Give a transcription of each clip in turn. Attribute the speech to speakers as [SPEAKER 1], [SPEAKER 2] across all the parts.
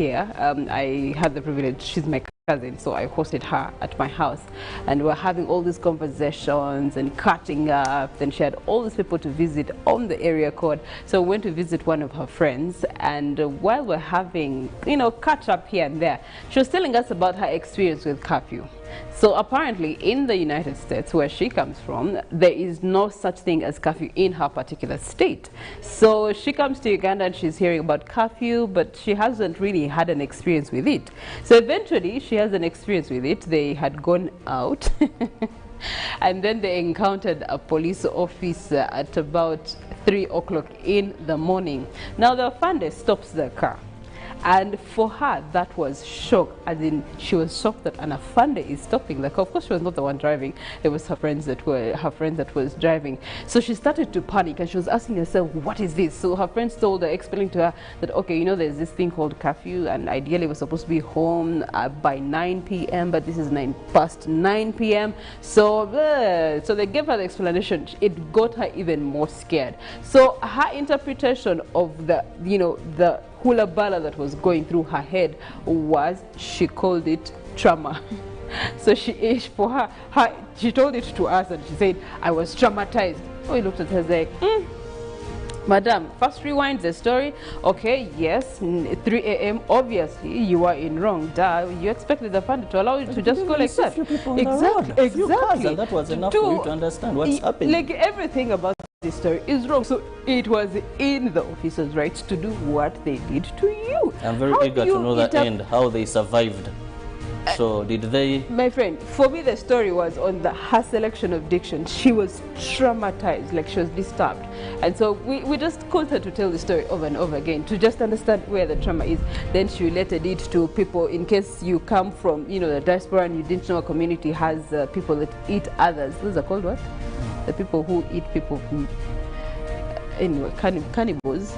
[SPEAKER 1] here. I had the privilege, she's my cousin, so I hosted her at my house, and we're having all these conversations and catching up. Then she had all these people to visit on the area code, so we went to visit one of her friends, and while we're having, you know, catch up here and there, she was telling us about her experience with curfew. So apparently in the United States, where she comes from, there is no such thing as curfew in her particular state. So she comes to Uganda and she's hearing about curfew, but she hasn't really had an experience with it. So eventually she has an experience with it. They had gone out and then they encountered a police officer at about 3 o'clock in the morning. Now the Afande stops the car. And for her, that was shock, as in she was shocked that an Afande is stopping the car. Of course, she was not the one driving. It was her friends that was driving. So she started to panic, and she was asking herself, what is this? So her friends told her, explaining to her that, okay, you know, there's this thing called curfew, and ideally we're supposed to be home by 9 p.m., but this is past 9 p.m. So they gave her the explanation. It got her even more scared. So her interpretation of the, you know, the hula bala that was going through her head was, she called it trauma. So she told it to us, and she said, I was traumatized. Oh, we looked at her like, Madam, first rewind the story. Okay, yes, 3 a.m. Obviously, you are in wrong. Duh, you expected the fund to allow you to just go like that. Exactly.
[SPEAKER 2] And that was enough for you to understand what's happening.
[SPEAKER 1] Like, everything about this story is wrong. So it was in the officers' rights to do what they did to you.
[SPEAKER 2] I'm very eager to know the end, how they survived. So did they?
[SPEAKER 1] My friend, for me the story was on her selection of diction. She was traumatized, like she was disturbed. And so we just called her to tell the story over and over again to just understand where the trauma is. Then she related it to people, in case you come from, you know, the diaspora and you didn't know a community has people that eat others. Those are called what? The people who eat people. Anyway, cannibals.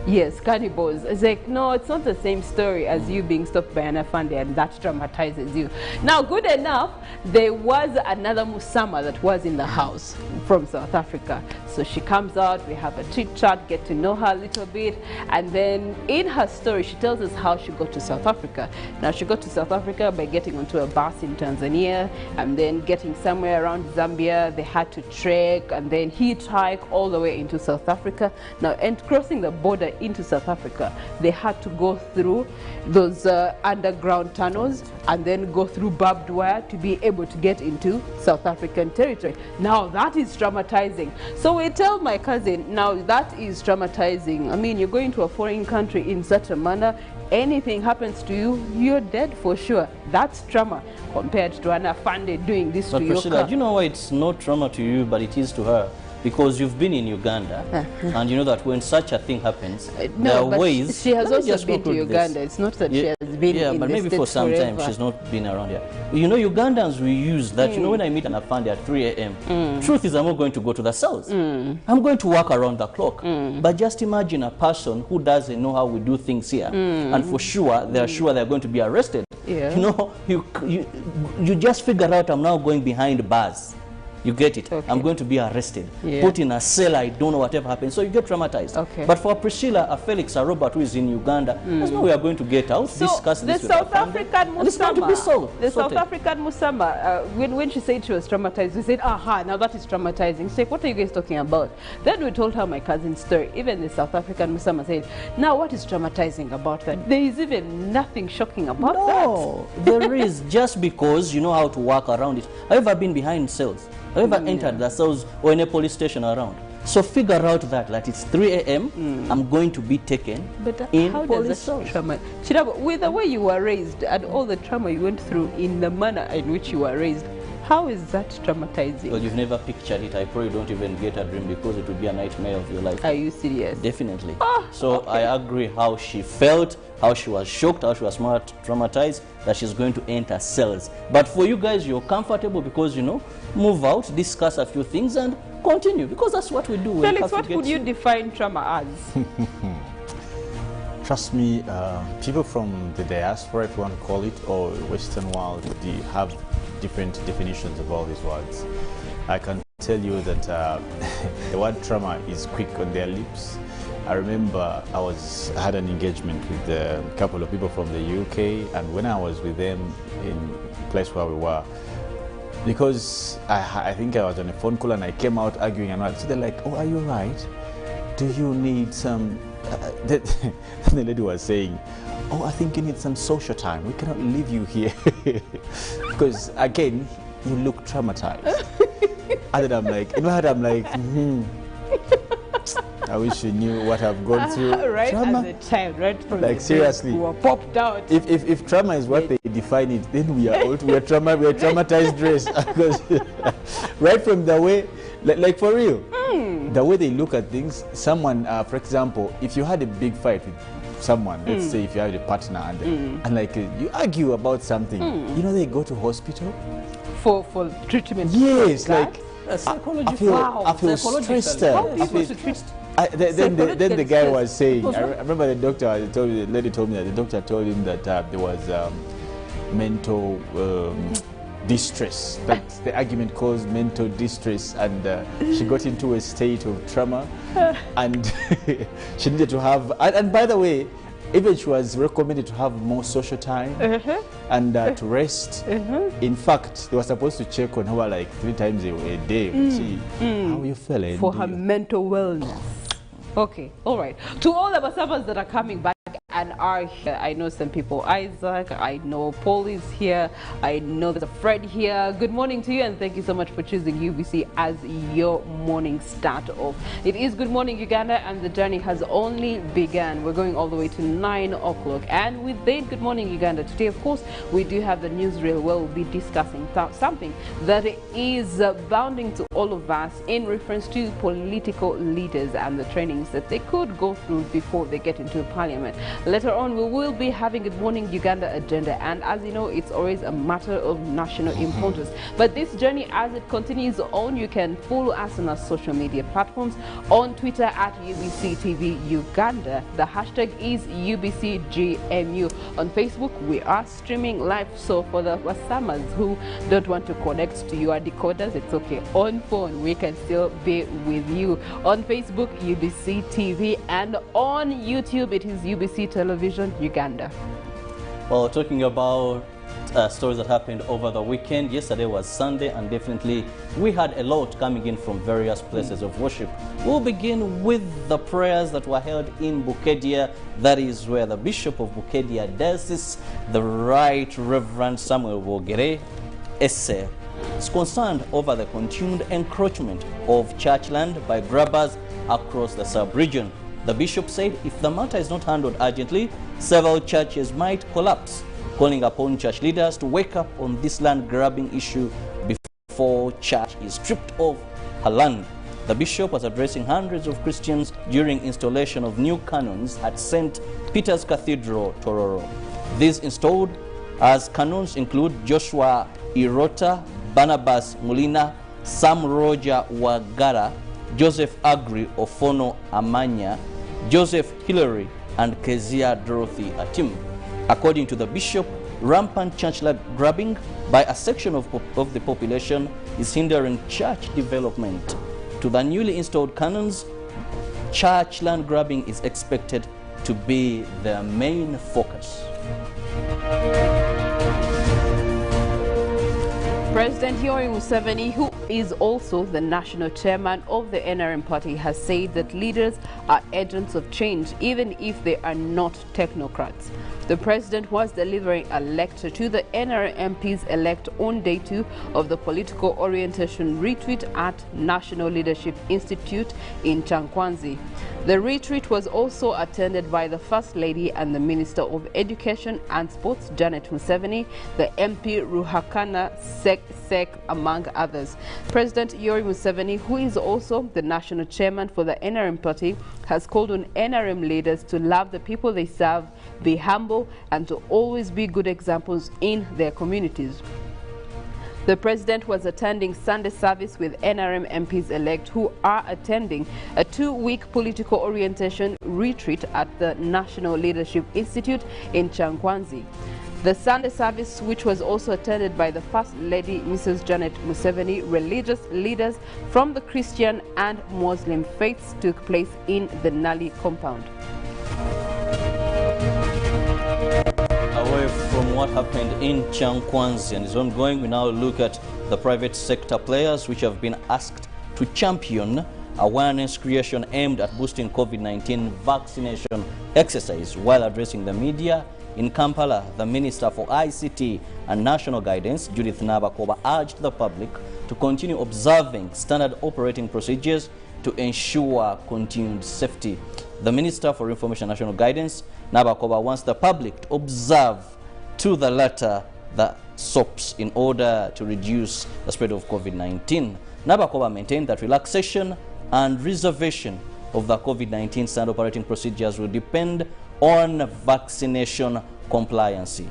[SPEAKER 1] Yes, cannibals. It's like, no, it's not the same story as you being stopped by an Afande, and that traumatizes you. Now, good enough, there was another Musama that was in the house from South Africa. So she comes out, we have a chit chat, get to know her a little bit, and then in her story, she tells us how she got to South Africa. Now, she got to South Africa by getting onto a bus in Tanzania, and then getting somewhere around Zambia. They had to trek and then hitchhike all the way into South Africa. Now, and crossing the border into South Africa, they had to go through those underground tunnels and then go through barbed wire to be able to get into South African territory. Now that is traumatizing. So we tell my cousin, now that is traumatizing. I mean, you're going to a foreign country in such a manner, anything happens to you, you're dead for sure. That's trauma compared to an Afande doing this to your
[SPEAKER 2] Priscilla,
[SPEAKER 1] car.
[SPEAKER 2] do you know why it's not trauma to you, but it is to her? Because you've been in Uganda, and you know that when such a thing happens, there are ways.
[SPEAKER 1] She has also been to Uganda. It's not that she has been in
[SPEAKER 2] but
[SPEAKER 1] the
[SPEAKER 2] maybe for
[SPEAKER 1] States
[SPEAKER 2] some
[SPEAKER 1] forever.
[SPEAKER 2] time she's not been around here. You know, Ugandans, we use that. You know, when I meet an Afande at 3 a.m., truth is I'm not going to go to the cells. I'm going to work around the clock. But just imagine a person who doesn't know how we do things here, and for sure, they're sure they're going to be arrested.
[SPEAKER 1] Yeah.
[SPEAKER 2] You know, you just figure out I'm now going behind bars. You get it?
[SPEAKER 1] Okay.
[SPEAKER 2] I'm going to be arrested,
[SPEAKER 1] Yeah.
[SPEAKER 2] put in a cell, I don't know whatever happens. So you get traumatized.
[SPEAKER 1] Okay.
[SPEAKER 2] But for Priscilla, a Felix, a Robert who is in Uganda, there's no way we are going to get out,
[SPEAKER 1] So
[SPEAKER 2] discuss
[SPEAKER 1] the
[SPEAKER 2] this with
[SPEAKER 1] South
[SPEAKER 2] our family,
[SPEAKER 1] African
[SPEAKER 2] and it's going to be solved.
[SPEAKER 1] the South African Musama, when she said she was traumatized, we said, aha, now that is traumatizing. She's like, what are you guys talking about? Then we told her my cousin's story. Even the South African Musama said, now what is traumatizing about that? There is even nothing shocking about
[SPEAKER 2] No, there is, just because you know how to work around it. Have you ever been behind cells? Have you ever entered the cells or in a police station around? So figure out that it's 3 a.m. I'm going to be taken in
[SPEAKER 1] how
[SPEAKER 2] police
[SPEAKER 1] does
[SPEAKER 2] cells.
[SPEAKER 1] that trauma? Chirabo, with the way you were raised and all the trauma you went through in the manner in which you were raised, how is that traumatizing?
[SPEAKER 2] Well, you've never pictured it. I pray you don't even get a dream, because it would be a nightmare of your life.
[SPEAKER 1] Are you serious?
[SPEAKER 2] Definitely.
[SPEAKER 1] So
[SPEAKER 2] I agree how she felt, how she was shocked, how she was traumatized, that she's going to enter cells. But for you guys, you're comfortable because, you know, move out, discuss a few things, and continue, because that's what we do. When
[SPEAKER 1] Felix, what would you define trauma as?
[SPEAKER 3] Trust me, people from the diaspora, if you want to call it, or Western world, they have different definitions of all these words. I can tell you that the word trauma is quick on their lips. I remember I had an engagement with a couple of people from the UK, and when I was with them in the place where we were, because I think I was on a phone call and I came out arguing and all, so they're like, "Oh, are you right? Do you need some?" The lady was saying, "Oh, I think you need some social time. We cannot leave you here," because again, you look traumatized. And then I'm like, in my head, I'm like, I wish you knew what I've gone through.
[SPEAKER 1] Right
[SPEAKER 3] Trauma?
[SPEAKER 1] as a child, right from
[SPEAKER 3] Like,
[SPEAKER 1] the
[SPEAKER 3] seriously.
[SPEAKER 1] We were popped out.
[SPEAKER 3] If trauma is what they define it, then we are traumatized race. Because right from the way, like for real, the way they look at things, someone, for example, if you had a big fight with someone, let's say if you have a partner and like you argue about something, you know, they go to hospital
[SPEAKER 1] for treatment.
[SPEAKER 3] Yes, like
[SPEAKER 2] psychology.
[SPEAKER 3] I feel stressed.
[SPEAKER 1] How are you supposed to treat?
[SPEAKER 3] Then the guy was saying, I remember the doctor told me, the lady told me that the doctor told him that there was mental distress, that the argument caused mental distress, and she got into a state of trauma, and she needed to have, and by the way, even she was recommended to have more social time and to rest. In fact, they were supposed to check on her like 3 times a day to see how you feeling.
[SPEAKER 1] For her mental wellness. Okay, all right. To all the Basabas that are coming back and are here, I know some people, Isaac, I know Paul is here, I know there's a Fred here. Good morning to you, and thank you so much for choosing UBC as your morning start off. It is Good Morning Uganda, and the journey has only begun. We're going all the way to 9 o'clock, and within Good Morning Uganda today, of course, we do have the newsreel where we'll be discussing something that is bounding to all of us in reference to political leaders and the trainings that they could go through before they get into parliament. Later on, we will be having Good Morning Uganda agenda, and as you know, it's always a matter of national importance. But this journey, as it continues on, you can follow us on our social media platforms. On Twitter at UBCTV Uganda, the hashtag is UBCGMU. On Facebook, we are streaming live, so for the Wasamas who don't want to connect to your decoders, it's okay. On phone, we can still be with you. On Facebook, UBC TV, and on YouTube, it is UBC Television Uganda.
[SPEAKER 2] Well, talking about stories that happened over the weekend, yesterday was Sunday, and definitely we had a lot coming in from various places of worship. We'll begin with the prayers that were held in Bukedia. That is where the Bishop of Bukedia Diocese, the Right Reverend Samuel Wogere Esse, is concerned over the continued encroachment of church land by grabbers across the sub-region. The bishop said if the matter is not handled urgently, several churches might collapse, calling upon church leaders to wake up on this land grabbing issue before church is stripped of her land. The bishop was addressing hundreds of Christians during installation of new canons at St. Peter's Cathedral, Tororo. These installed as canons include Joshua Irota, Barnabas Mulina, Sam Roger Wagara, Joseph Agri Ofono Amanya, Joseph Hillary, and Kezia Dorothy Atim. According to the bishop, rampant church land grabbing by a section of the population is hindering church development. To the newly installed canons, church land grabbing is expected to be their main focus.
[SPEAKER 1] President Yoweri Museveni, who is also the national chairman of the NRM party, has said that leaders are agents of change, even if they are not technocrats. The president was delivering a lecture to the NRM MPs elect on day 2 of the political orientation retreat at National Leadership Institute in Chankwanzi. The retreat was also attended by the First Lady and the Minister of Education and Sports, Janet Museveni, the MP Ruhakana Sek, among others. President Yoweri Museveni, who is also the national chairman for the NRM party, has called on NRM leaders to love the people they serve, be humble, and to always be good examples in their communities. The president was attending Sunday service with NRM MPs-elect who are attending a 2-week political orientation retreat at the National Leadership Institute in Chankwanzi. The Sunday service, which was also attended by the First Lady, Mrs. Janet Museveni, religious leaders from the Christian and Muslim faiths, took place in the Nali compound.
[SPEAKER 2] Away from what happened in Chankwanzi and is ongoing, we now look at the private sector players which have been asked to champion awareness creation aimed at boosting COVID-19 vaccination exercise. While addressing the media in Kampala, the Minister for ICT and National Guidance, Judith Nabakoba, urged the public to continue observing standard operating procedures to ensure continued safety. The Minister for Information and National Guidance, Nabakoba, wants the public to observe to the letter the SOPs in order to reduce the spread of COVID-19. Nabakoba maintained that relaxation and reservation of the COVID-19 standard operating procedures will depend on vaccination compliance.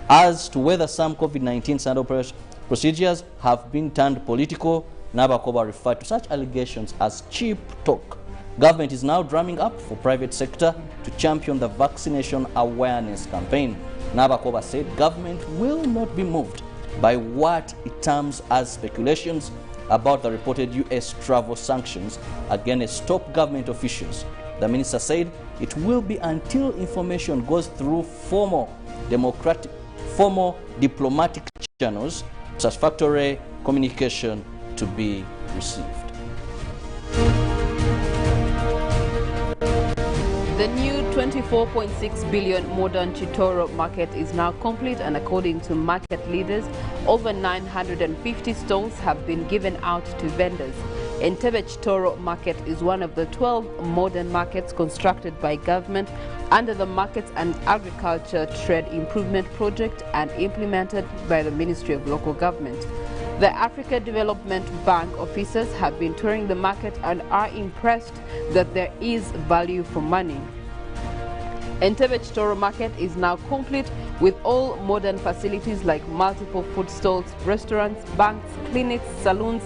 [SPEAKER 2] As to whether some COVID-19 standard operating procedures have been turned political, Nabakoba referred to such allegations as cheap talk. Government is now drumming up for private sector to champion the vaccination awareness campaign. Nabakoba said government will not be moved by what it terms as speculations about the reported U.S. travel sanctions against top government officials. The minister said it will be until information goes through formal diplomatic channels, satisfactory communication to be received.
[SPEAKER 1] The new 24.6 billion modern Chitoro market is now complete, and according to market leaders, over 950 stalls have been given out to vendors. Entebbe Chitoro market is one of the 12 modern markets constructed by government under the Markets and Agriculture Trade Improvement Project and implemented by the Ministry of Local Government. The Africa Development Bank officers have been touring the market and are impressed that there is value for money. Entebbe Chitoro market is now complete with all modern facilities like multiple food stalls, restaurants, banks, clinics, saloons,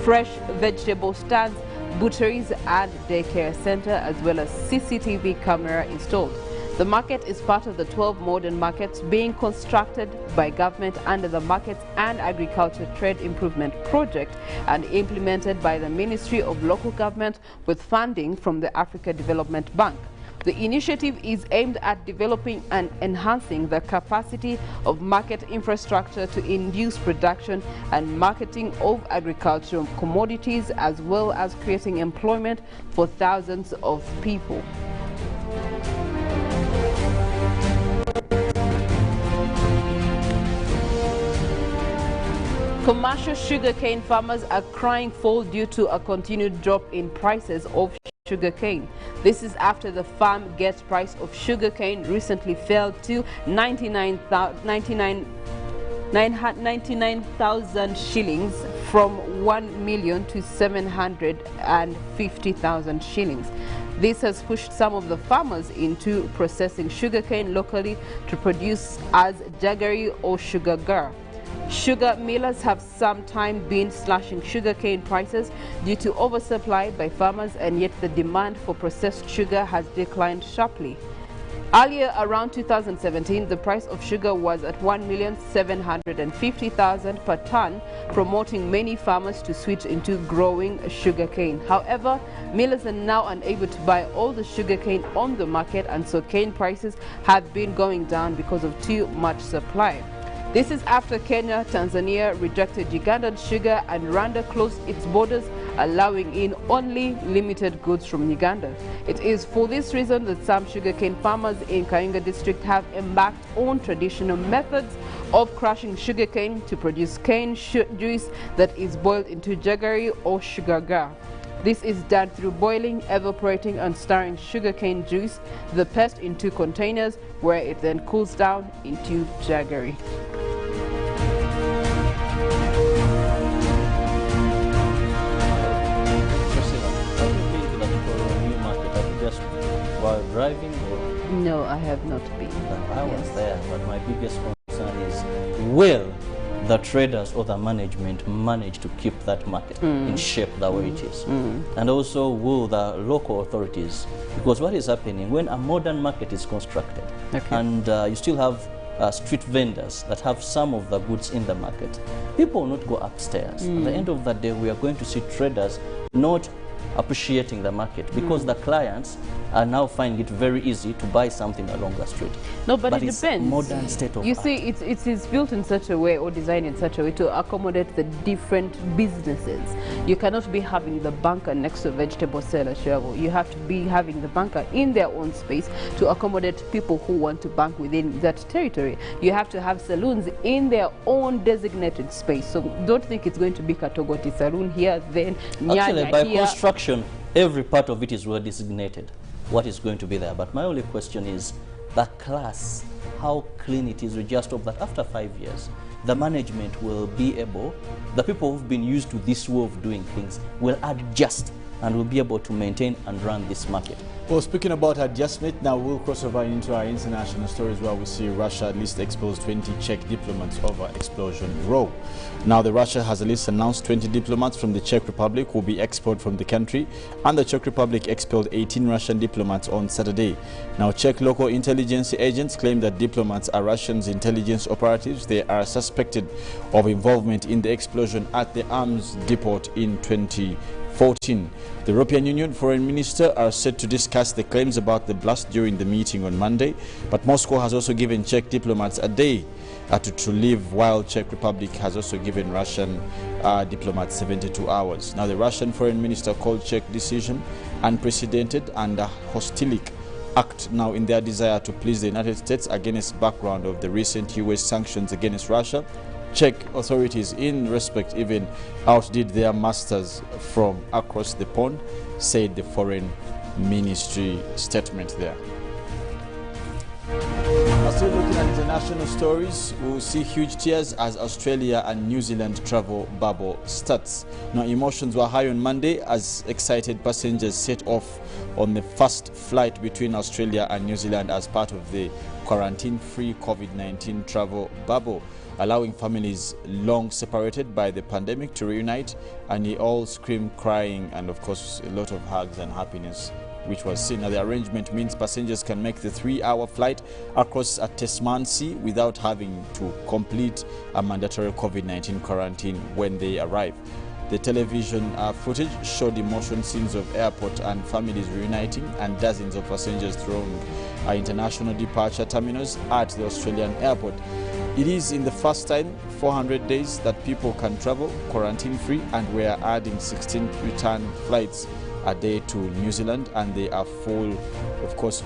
[SPEAKER 1] fresh vegetable stands, butcheries and daycare center, as well as CCTV camera installed. The market is part of the 12 modern markets being constructed by government under the Markets and Agriculture Trade Improvement Project and implemented by the Ministry of Local Government with funding from the Africa Development Bank. The initiative is aimed at developing and enhancing the capacity of market infrastructure to induce production and marketing of agricultural commodities, as well as creating employment for thousands of people. Commercial sugarcane farmers are crying foul due to a continued drop in prices of sugarcane. This is after the farm gate price of sugarcane recently fell to 99,000 shillings from 1 million to 750,000 shillings. This has pushed some of the farmers into processing sugarcane locally to produce as jaggery or sugar gur. Sugar millers have sometimes been slashing sugarcane prices due to oversupply by farmers, and yet the demand for processed sugar has declined sharply. Earlier, around 2017, the price of sugar was at 1,750,000 per ton, promoting many farmers to switch into growing sugarcane. However, millers are now unable to buy all the sugarcane on the market, and so cane prices have been going down because of too much supply. This is after Kenya, Tanzania rejected Ugandan sugar and Rwanda closed its borders, allowing in only limited goods from Uganda. It is for this reason that some sugarcane farmers in Kayunga district have embarked on traditional methods of crushing sugarcane to produce cane juice that is boiled into jaggery or sugar gur. This is done through boiling, evaporating and stirring sugarcane juice, the paste, into containers where it then cools down into jaggery.
[SPEAKER 2] While driving, or?
[SPEAKER 1] No, I have not been.
[SPEAKER 2] I was there, but my biggest concern is, will the traders or the management manage to keep that market in shape the way it is? And also, will the local authorities, because what is happening when a modern market is constructed and you still have street vendors that have some of the goods in the market, people will not go upstairs. At the end of the day, we are going to see traders not appreciating the market because the clients are now finding it very easy to buy something along the street.
[SPEAKER 1] No, but it
[SPEAKER 2] it's
[SPEAKER 1] depends.
[SPEAKER 2] Modern state of
[SPEAKER 1] you
[SPEAKER 2] art.
[SPEAKER 1] see, it is built in such a way or designed in such a way to accommodate the different businesses. You cannot be having the banker next to a vegetable seller, Cheryl. You have to be having the banker in their own space to accommodate people who want to bank within that territory. You have to have saloons in their own designated space. So don't think it's going to be Katogoti saloon here, then
[SPEAKER 2] Actually, by
[SPEAKER 1] here.
[SPEAKER 2] construction, every part of it is well designated what is going to be there. But my only question is the class, how clean it is. We just hope that after 5 years, the management will be able, the people who've been used to this way of doing things will adjust and will be able to maintain and run this market.
[SPEAKER 3] Well, speaking about adjustment, now we'll cross over into our international stories where we see Russia at least expels 20 Czech diplomats over explosion row. Now, Russia has at least announced 20 diplomats from the Czech Republic will be expelled from the country, and the Czech Republic expelled 18 Russian diplomats on Saturday. Now, Czech local intelligence agents claim that diplomats are Russia's intelligence operatives. They are suspected of involvement in the explosion at the arms depot in 2014. The European Union foreign minister are set to discuss the claims about the blast during the meeting on Monday, but Moscow has also given Czech diplomats a day to leave, while Czech Republic has also given Russian diplomats 72 hours. Now, the Russian foreign minister called Czech decision unprecedented and a hostilic act now in their desire to please the United States against background of the recent US sanctions against Russia. Czech authorities in respect even outdid their masters from across the pond, said the foreign ministry statement there. Still looking at international stories, we will see huge tears as Australia and New Zealand travel bubble starts. Now, emotions were high on Monday as excited passengers set off on the first flight between Australia and New Zealand as part of the quarantine-free COVID-19 travel bubble, allowing families long separated by the pandemic to reunite, and they all scream, crying, and of course a lot of hugs and happiness which was seen. Now, the arrangement means passengers can make the 3-hour flight across a Tasman Sea without having to complete a mandatory COVID-19 quarantine when they arrive. The television footage showed emotion scenes of airport and families reuniting, and dozens of passengers thronged international departure terminals at the Australian airport. It is in the first time 400 days that people can travel quarantine-free, and we are adding 16 return flights a day to New Zealand, and they are full, of course,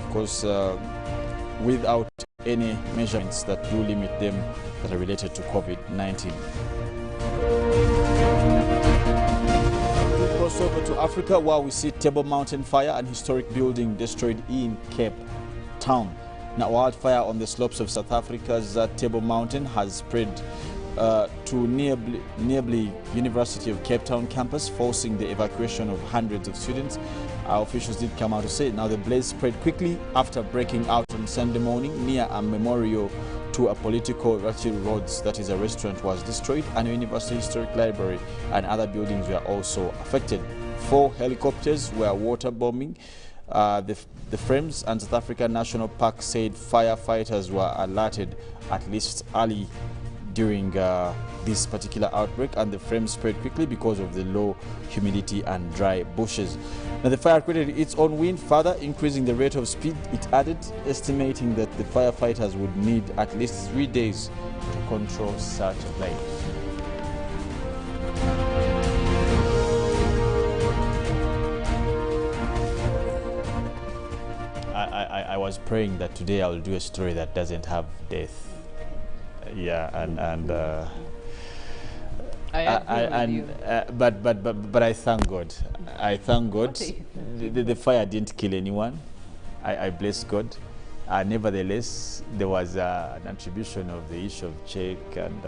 [SPEAKER 3] without any measurements that do limit them that are related to COVID-19. We cross over to Africa, where we see Table Mountain fire and historic building destroyed in Cape Town. Now, wildfire on the slopes of South Africa's Table Mountain has spread to nearby University of Cape Town campus, forcing the evacuation of hundreds of students. Our officials did come out to say now the blaze spread quickly after breaking out on Sunday morning near a memorial to a political Rachel Roads, that is a restaurant, was destroyed, and a university historic library and other buildings were also affected. 4 helicopters were waterbombing the frames, and South African National Park said firefighters were alerted at least early during this particular outbreak, and the flames spread quickly because of the low humidity and dry bushes. Now, the fire created its own wind, further increasing the rate of speed it added, estimating that the firefighters would need at least 3 days to control such a flame. I was praying that today I will do a story that doesn't have death. Yeah, but I thank God. I thank God. The fire didn't kill anyone. I bless God. Nevertheless, there was an attribution of the issue of Czech and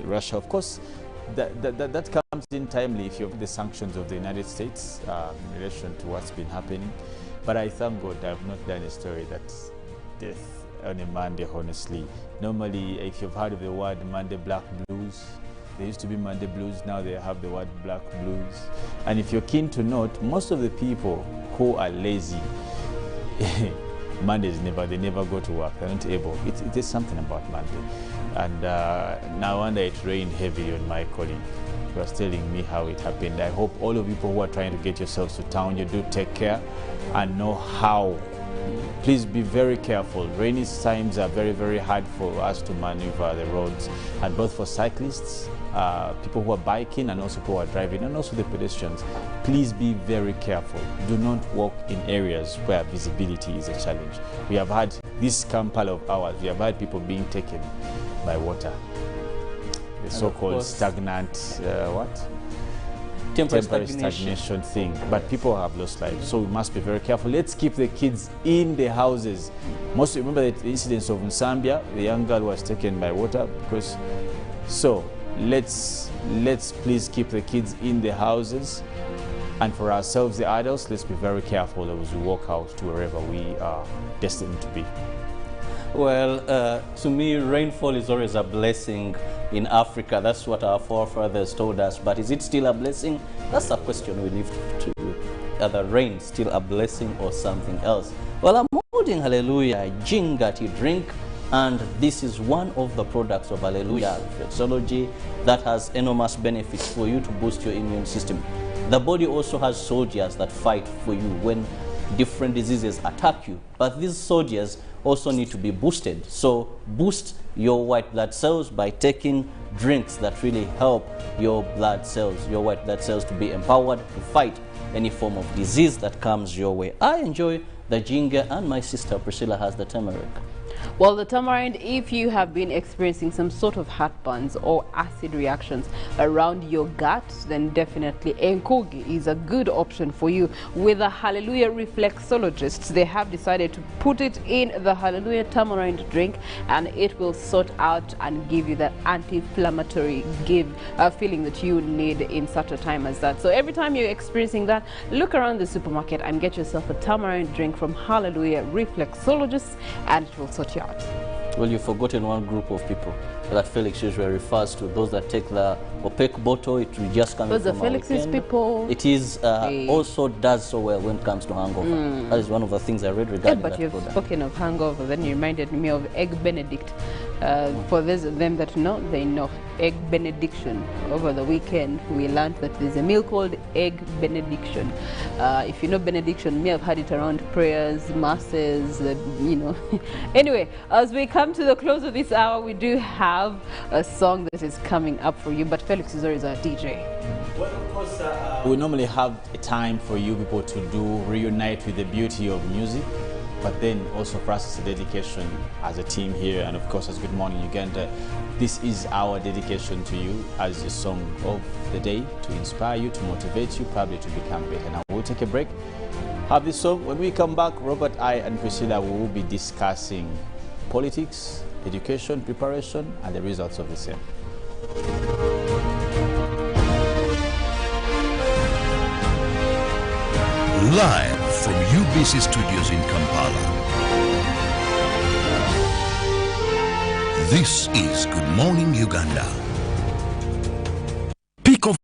[SPEAKER 3] Russia. Of course, that comes in timely if you have the sanctions of the United States in relation to what's been happening. But I thank God I have not done a story that's death on a Monday, honestly. Normally, if you've heard of the word Monday Black Blues, there used to be Monday Blues, now they have the word Black Blues. And if you're keen to note, most of the people who are lazy, Mondays they never go to work. They're not able. It is something about Monday. And now one day it rained heavily on my colleague. He was telling me how it happened. I hope all of you people who are trying to get yourselves to town, you do take care and know how. Please be very careful. Rainy times are very, very hard for us to maneuver the roads, and both for cyclists, people who are biking, and also people who are driving, and also the pedestrians. Please be very careful. Do not walk in areas where visibility is a challenge. We have had this couple of hours, we have had people being taken by water. The so-called stagnant, temporary stagnation thing, but people have lost lives, so we must be very careful. Let's keep the kids in the houses. Most remember the incidents of Zambia, the young girl was taken by water because. So let's please keep the kids in the houses, and for ourselves, the adults, let's be very careful as we walk out to wherever we are destined to be.
[SPEAKER 2] Well, to me, rainfall is always a blessing in Africa. That's what our forefathers told us. But is it still a blessing? That's a question we leave to the rain still a blessing or something else. Well, I'm holding Hallelujah Jingati drink, and this is one of the products of Hallelujah reflexology that has enormous benefits for you to boost your immune system. The body also has soldiers that fight for you when different diseases attack you, but these soldiers also need to be boosted. So boost your white blood cells by taking drinks that really help your blood cells, your white blood cells, to be empowered to fight any form of disease that comes your way. I enjoy the ginger, and my sister Priscilla has the turmeric.
[SPEAKER 1] Well, the tamarind, if you have been experiencing some sort of heartburns or acid reactions around your gut, then definitely Enkogi is a good option for you. With the Hallelujah reflexologists, they have decided to put it in the Hallelujah tamarind drink, and it will sort out and give you that anti-inflammatory feeling that you need in such a time as that. So every time you're experiencing that, look around the supermarket and get yourself a tamarind drink from Hallelujah reflexologists, and it will sort you out.
[SPEAKER 2] Well, you've forgotten one group of people that Felix usually refers to, those that take the opaque bottle. It will just come
[SPEAKER 1] Those
[SPEAKER 2] from
[SPEAKER 1] are Felix's people.
[SPEAKER 2] It is also does so well when it comes to hangover. That is one of the things I read regarding
[SPEAKER 1] but
[SPEAKER 2] that
[SPEAKER 1] you've
[SPEAKER 2] product.
[SPEAKER 1] spoken of hangover, then you reminded me of Egg Benedict. For those of them that know, they know Egg Benediction. Over the weekend, we learned that there's a meal called Egg Benediction. If you know benediction, you may have had it around prayers, masses, you know. Anyway, as we come to the close of this hour, we do have a song that is coming up for you, but Felix is always our DJ.
[SPEAKER 3] Well, of course, we normally have a time for you people to reunite with the beauty of music, but then also for us, it's a dedication as a team here, and of course as Good Morning Uganda. This is our dedication to you as a song of the day, to inspire you, to motivate you, probably to become better. Now we'll take a break, have this song. When we come back, Robert, I, and Priscilla will be discussing politics, education, preparation, and the results of the same.
[SPEAKER 4] Live from UBC Studios in Kampala. This is Good Morning Uganda. Peak of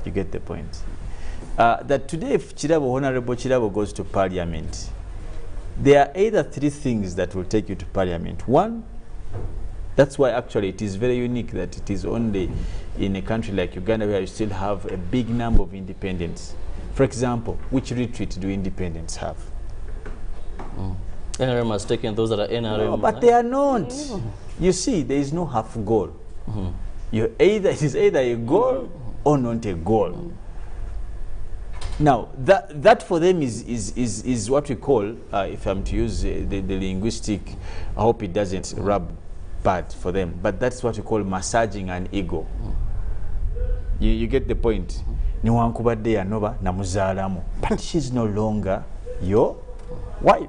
[SPEAKER 3] You get the point. That today, if Honorable Chirabo goes to Parliament, there are either three things that will take you to Parliament. One, that's why actually it is very unique that it is only in a country like Uganda where you still have a big number of independents. For example, which retreat do independents have?
[SPEAKER 2] NRM has taken those that are NRM.
[SPEAKER 3] No, but they are not. You see, there is no half goal. It is either a goal or not a goal. Now, that for them is what we call, if I'm to use the linguistic, I hope it doesn't rub bad for them, but that's what we call massaging an ego. You get the point. But she's no longer your wife.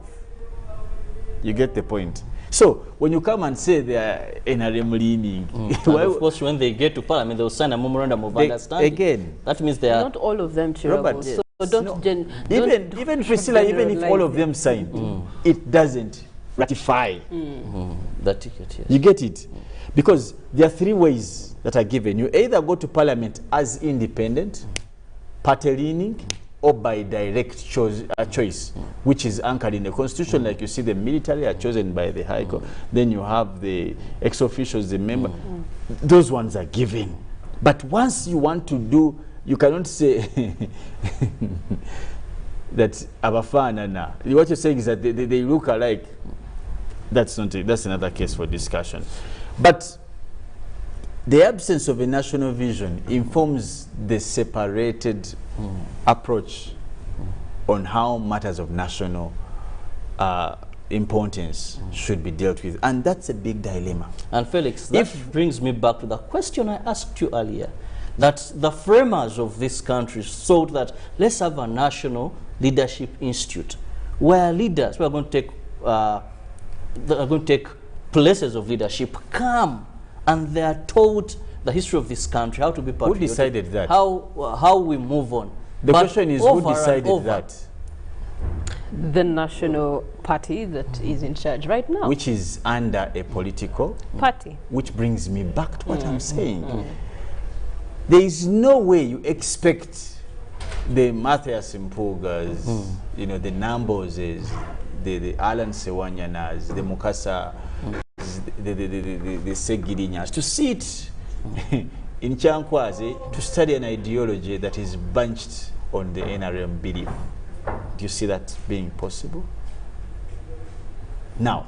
[SPEAKER 3] You get the point. So when you come and say they are NRM leaning,
[SPEAKER 2] of course, when they get to Parliament, they will sign a memorandum of understanding. Again, that means they are
[SPEAKER 1] not all of them.
[SPEAKER 3] Robert,
[SPEAKER 1] so don't
[SPEAKER 3] even Priscilla, even if all of them sign, it doesn't ratify
[SPEAKER 2] that ticket. Yes.
[SPEAKER 3] You get it, because there are three ways that are given. You either go to Parliament as independent, party leaning, or by direct choice, which is anchored in the constitution. Like you see, the military are chosen by the High Court. Then you have the ex-officials, the member. Those ones are given. But once you want to do, you cannot say that Abafana. What you're saying is that they look alike. That's not it. That's another case for discussion. But the absence of a national vision informs the separated approach on how matters of national importance should be dealt with. And that's a big dilemma.
[SPEAKER 2] And Felix, that brings me back to the question I asked you earlier, that the framers of this country thought that let's have a national leadership institute where leaders who are going to take places of leadership come and they are taught the history of this country, how to be patriotic.
[SPEAKER 3] Who decided that?
[SPEAKER 2] How we move on.
[SPEAKER 3] The question is, who decided that?
[SPEAKER 1] The national party that is in charge right now.
[SPEAKER 3] Which is under a political
[SPEAKER 1] party.
[SPEAKER 3] Which brings me back to what I'm saying. There is no way you expect the Matthias Mpugas, you know, the Namboses, the Alan Sewanyanas, the Mukasa, the Segirinyas to sit in Chankwazi to study an ideology that is bunched on the NRM belief. Do you see that being possible? Now,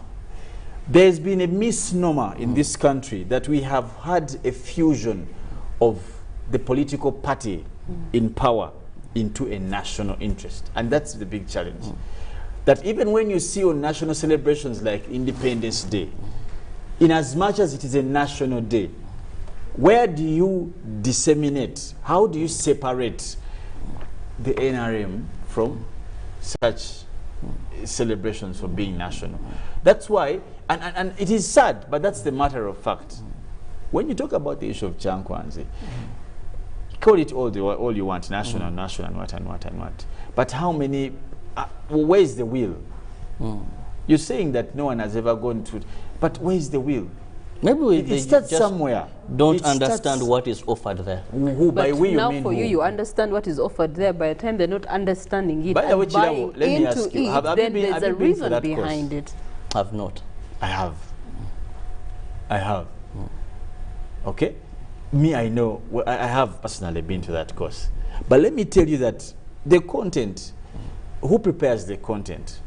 [SPEAKER 3] there's been a misnomer in this country that we have had a fusion of the political party in power into a national interest. And that's the big challenge. That even when you see on national celebrations like Independence Day, in as much as it is a national day, where do you disseminate? How do you separate the NRM from such celebrations for being national? That's why, and it is sad, but that's the matter of fact. When you talk about the issue of Chankwanzi, call it all you want, national, national, and what. But how many, where's the will? You're saying that no one has ever gone to, but where's the will?
[SPEAKER 2] Maybe
[SPEAKER 3] it starts somewhere.
[SPEAKER 2] Don't understand what is offered there.
[SPEAKER 3] Who, by we,
[SPEAKER 1] now
[SPEAKER 3] you mean
[SPEAKER 1] for you, you understand what is offered there. By the time they're not understanding it,
[SPEAKER 3] by the way,
[SPEAKER 1] buying
[SPEAKER 3] let me ask you,
[SPEAKER 1] then there's a reason behind it.
[SPEAKER 2] Have not.
[SPEAKER 3] I have. Okay? Me, I know. Well, I have personally been to that course. But let me tell you that the content, who prepares the content?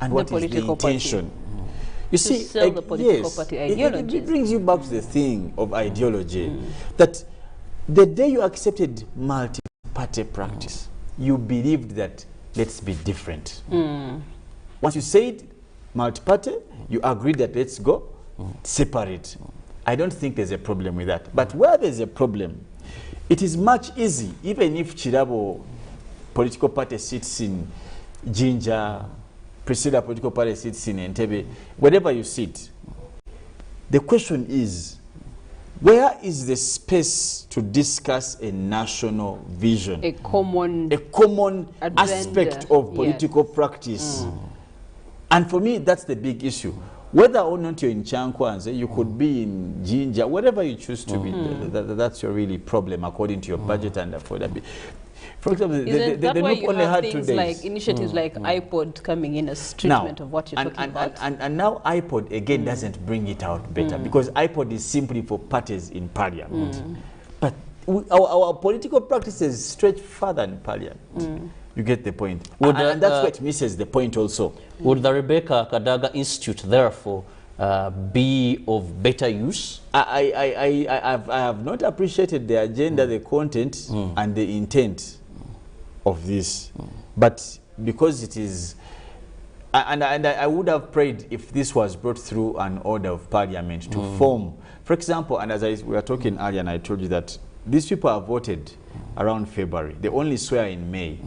[SPEAKER 3] And what is the intention? You see,
[SPEAKER 1] sell the political party ideology.
[SPEAKER 3] It brings you back to the thing of ideology. That the day you accepted multi-party practice, you believed that let's be different. Once you said multi-party, you agreed that let's go separate. I don't think there's a problem with that. But where there's a problem, it is much easy, even if Chirabo political party sits in Jinja, Priscilla political party sits in Entebbe, wherever you sit, the question is, where is the space to discuss a national vision?
[SPEAKER 1] A common
[SPEAKER 3] aspect of political practice. And for me, that's the big issue. whether or not you're in Chankwanze, you could be in Jinja, wherever you choose to be. That's your really problem according to your budget and affordability. For example,
[SPEAKER 1] Isn't
[SPEAKER 3] the
[SPEAKER 1] why
[SPEAKER 3] NUP
[SPEAKER 1] you
[SPEAKER 3] only
[SPEAKER 1] have
[SPEAKER 3] had 2
[SPEAKER 1] things
[SPEAKER 3] days.
[SPEAKER 1] like initiatives like iPod coming in as treatment of what you're talking about?
[SPEAKER 3] And now iPod again doesn't bring it out better because iPod is simply for parties in parliament. But our political practices stretch further in parliament. You get the point. And that's what misses the point also.
[SPEAKER 2] Would the Rebecca Kadaga Institute therefore be of better use?
[SPEAKER 3] I have not appreciated the agenda, the content, and the intent of this. But because it is, and I would have prayed if this was brought through an order of parliament to form, for example, and as we were talking earlier, and I told you that these people are voted around February. They only swear in May.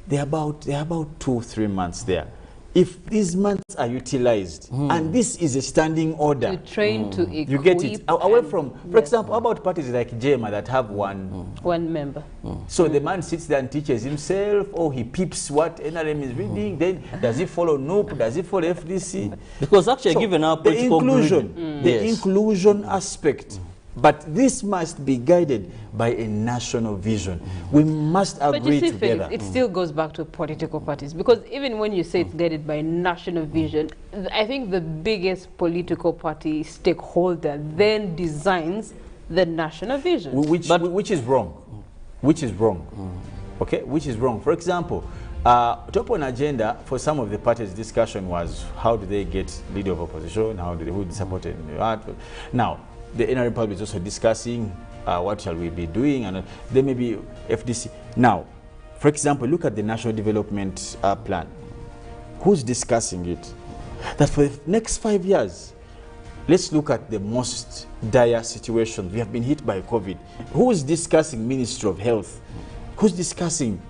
[SPEAKER 3] They're about 2-3 months there. If these months are utilized, and this is a standing order,
[SPEAKER 1] to train, to equip,
[SPEAKER 3] you get it away from, for example, about parties like JEMA that have one
[SPEAKER 1] member.
[SPEAKER 3] So the man sits there and teaches himself, or he peeps what NRM is reading. Then does he follow NUP? Does he follow FDC?
[SPEAKER 2] Because actually, given our political
[SPEAKER 3] the inclusion aspect. But this must be guided by a national vision. We must agree together.
[SPEAKER 1] Felix, it still goes back to political parties, because even when you say it's guided by national vision, I think the biggest political party stakeholder then designs the national vision.
[SPEAKER 3] Which is wrong. Which is wrong. Okay? Which is wrong. For example, top on agenda for some of the parties' discussion was how do they get leader of opposition, who supported. Now, the NRM Public is also discussing what shall we be doing, and there may be FDC. Now, for example, look at the National Development Plan. Who's discussing it? That for the next 5 years, let's look at the most dire situation. We have been hit by COVID. Who is discussing Ministry of Health? Who's discussing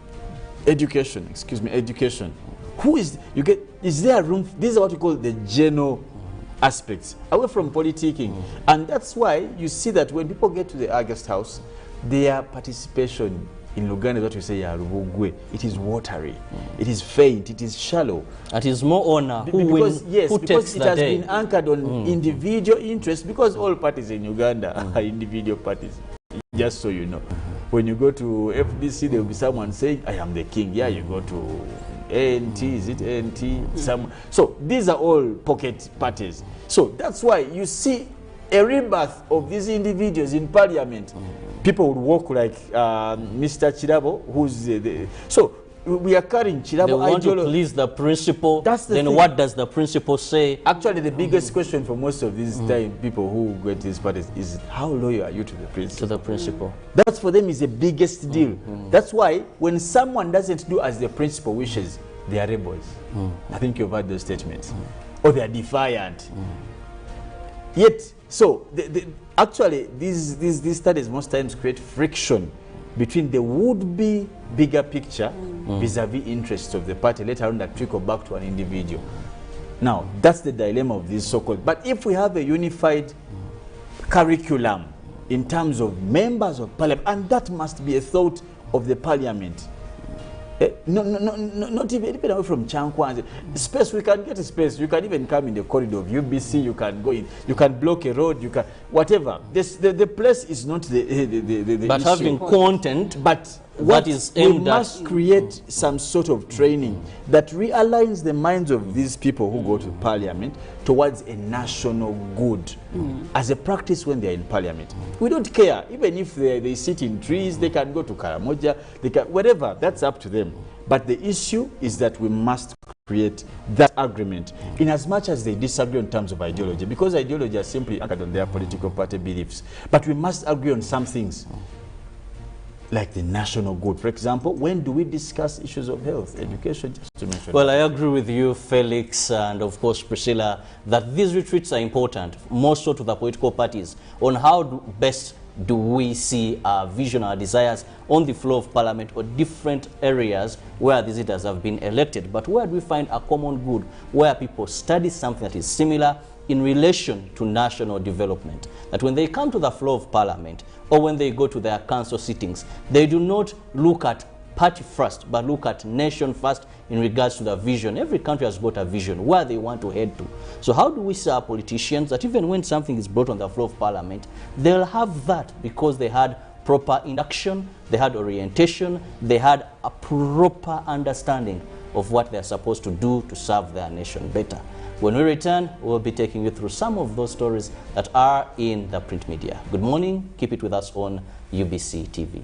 [SPEAKER 3] education? Excuse me, education. Who is, is there room? This is what we call the general aspects, away from politicking. And that's why you see that when people get to the August House, their participation in Uganda is what we say, it is watery, it is faint, it is shallow.
[SPEAKER 2] It is more honor
[SPEAKER 3] because
[SPEAKER 2] takes
[SPEAKER 3] it has been anchored on individual interest, because all parties in Uganda are individual parties, just so you know. When you go to FDC, there will be someone saying, I am the king. Yeah, you go to ANT, is it ANT? So these are all pocket parties. So that's why you see a rebirth of these individuals in parliament. People would walk like Mr. Chirabo, who's so we are carrying Chirabo.
[SPEAKER 2] They want to please the principal.
[SPEAKER 3] That's the
[SPEAKER 2] then
[SPEAKER 3] thing.
[SPEAKER 2] What does the principal say?
[SPEAKER 3] Actually, the biggest question for most of these people who get these parties is, how loyal are you to the principal?
[SPEAKER 2] To the principal.
[SPEAKER 3] That's for them is the biggest deal. That's why when someone doesn't do as the principal wishes, they are rebels. I think you've heard those statements. Or they are defiant. Yet, so actually, these studies most times create friction between the would-be bigger picture vis-a-vis interests of the party, later on that trickle back to an individual. Now, that's the dilemma of this so-called. But if we have a unified curriculum in terms of members of parliament, and that must be a thought of the parliament. Not even away from Chankwanze. Space, we can get a space. You can even come in the corridor of UBC. You can go in. You can block a road. You can whatever. The place is not the
[SPEAKER 2] but
[SPEAKER 3] issue.
[SPEAKER 2] Having content,
[SPEAKER 3] but
[SPEAKER 2] that is aimed
[SPEAKER 3] we must create some sort of training that realigns the minds of these people who go to parliament towards a national good as a practice when they're in parliament. We don't care. Even if they sit in trees, they can go to Karamoja, they can, whatever, that's up to them. But the issue is that we must create that agreement in as much as they disagree in terms of ideology, because ideology are simply anchored on their political party beliefs. But we must agree on some things, like the national good. For example, when do we discuss issues of health, education, just to mention?
[SPEAKER 2] Well, I agree with you, Felix, and of course, Priscilla, that these retreats are important, more so to the political parties, on how best do we see our vision, our desires on the floor of parliament or different areas where these leaders have been elected. But where do we find a common good, where people study something that is similar in relation to national development, that when they come to the floor of parliament or when they go to their council sittings, they do not look at party first, but look at nation first in regards to the vision. Every country has got a vision where they want to head to. So how do we see our politicians that even when something is brought on the floor of parliament, they'll have that because they had proper induction, they had orientation, they had a proper understanding of what they're supposed to do to serve their nation better. When we return, we'll be taking you through some of those stories that are in the print media. Good morning. Keep it with us on UBC TV.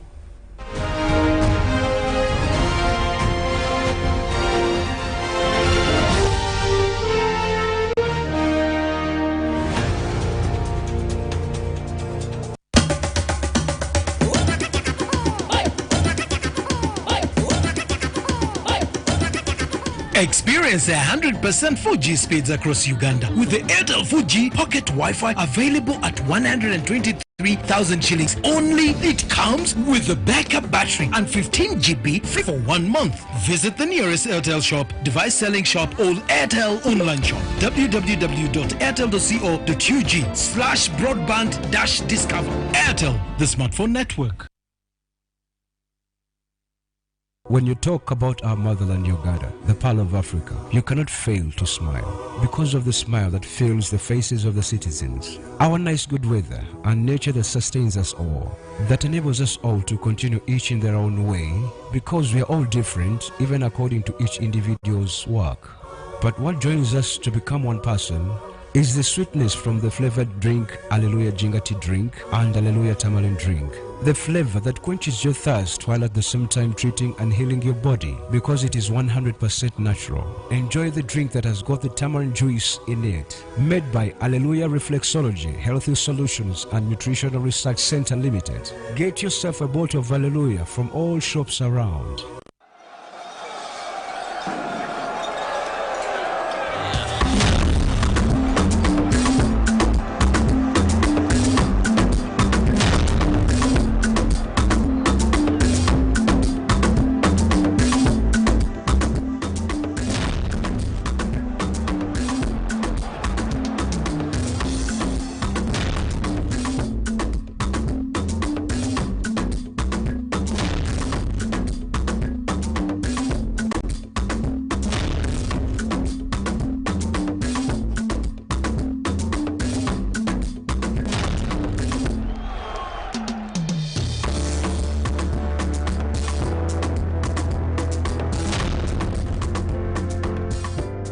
[SPEAKER 5] Experience 100% 4G speeds across Uganda with the Airtel 4G Pocket Wi-Fi available at 123,000 shillings only. It comes with a backup battery and 15 GB free for 1 month. Visit the nearest Airtel shop, device selling shop or Airtel online shop. www.airtel.co.ug/broadband-discover. Airtel, the smartphone network.
[SPEAKER 6] When you talk about our motherland Uganda, the Pearl of Africa, you cannot fail to smile because of the smile that fills the faces of the citizens. Our nice good weather and nature that sustains us all, that enables us all to continue each in their own way because we are all different even according to each individual's work. But what joins us to become one person is the sweetness from the flavored drink Alleluia Jingati drink and Alleluia Tamarind drink. The flavor that quenches your thirst while at the same time treating and healing your body because it is 100% natural. Enjoy the drink that has got the tamarind juice in it. Made by Alleluia Reflexology, Healthy Solutions and Nutritional Research Center Limited. Get yourself a bottle of Alleluia from all shops around.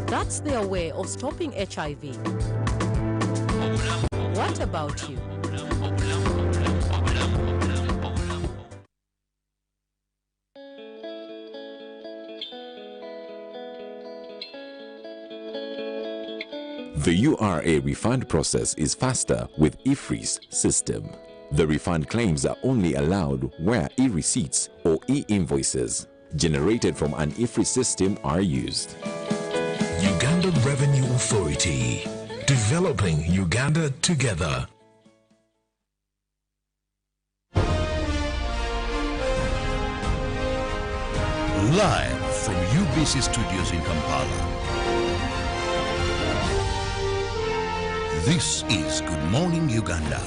[SPEAKER 7] That's their way of stopping HIV. What about you?
[SPEAKER 8] The URA refund process is faster with e-freeze system. The refund claims are only allowed where e-receipts or e-invoices generated from an e-freeze system are used.
[SPEAKER 5] Uganda Revenue Authority, developing Uganda together.
[SPEAKER 4] Live from UBC Studios in Kampala. This is Good Morning Uganda.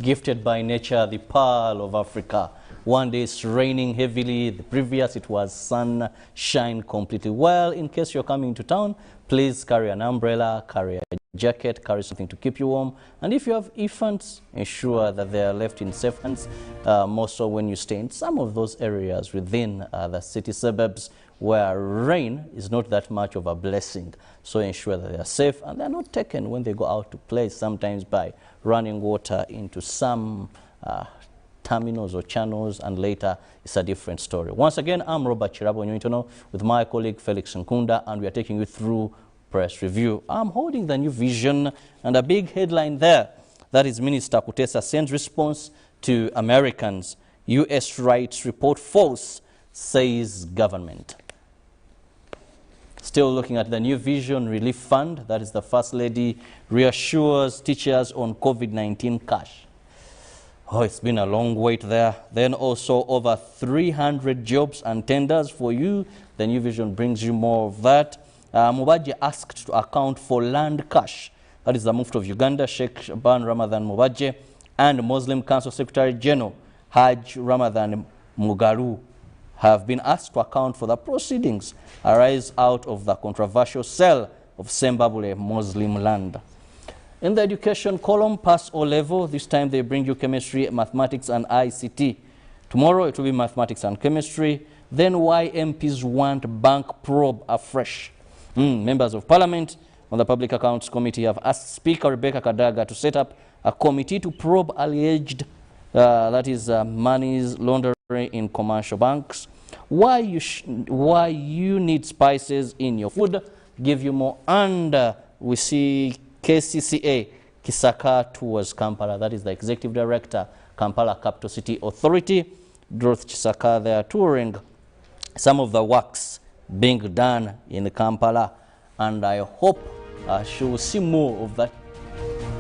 [SPEAKER 2] Gifted by nature, the Pearl of Africa. One day it's raining heavily, the previous it was sunshine completely. Well, in case you're coming to town, please carry an umbrella, carry a jacket, carry something to keep you warm. And if you have infants, ensure that they are left in safe hands, more so when you stay in some of those areas within the city suburbs where rain is not that much of a blessing. So ensure that they are safe and they're not taken when they go out to play, sometimes by running water into some terminals or channels, and later it's a different story. Once again, I'm Robert Chirabo Nyuitono with my colleague Felix Nkunda, and we are taking you through press review. I'm holding the new vision and a big headline there. That is Minister Kutesa sends response to Americans. U.S. rights report false, says government. Still looking at the new Vision Relief Fund, that is the First Lady reassures teachers on COVID-19 cash. Oh, it's been a long wait there. Then also over 300 jobs and tenders for you. The New Vision brings you more of that. Mubaje asked to account for land cash. That is the Mufti of Uganda, Sheikh Shaban Ramadan Mubaje, and Muslim Council Secretary General Haj Ramadan Mugaru have been asked to account for the proceedings arise out of the controversial sale of Sembabule Muslim land. In the education column, pass O level, this time they bring you chemistry, mathematics and ICT. Tomorrow it will be mathematics and chemistry. Then why MPs want bank probe afresh. Members of Parliament on the Public Accounts Committee have asked Speaker Rebecca Kadaga to set up a committee to probe alleged monies laundering in commercial banks. Why you need spices in your food. Give you more. And we see KCCA Kisaka towards Kampala. That is the Executive Director, Kampala Capital City Authority. Dorothy Kisaka, they are touring some of the works being done in Kampala. And I hope she will see more of that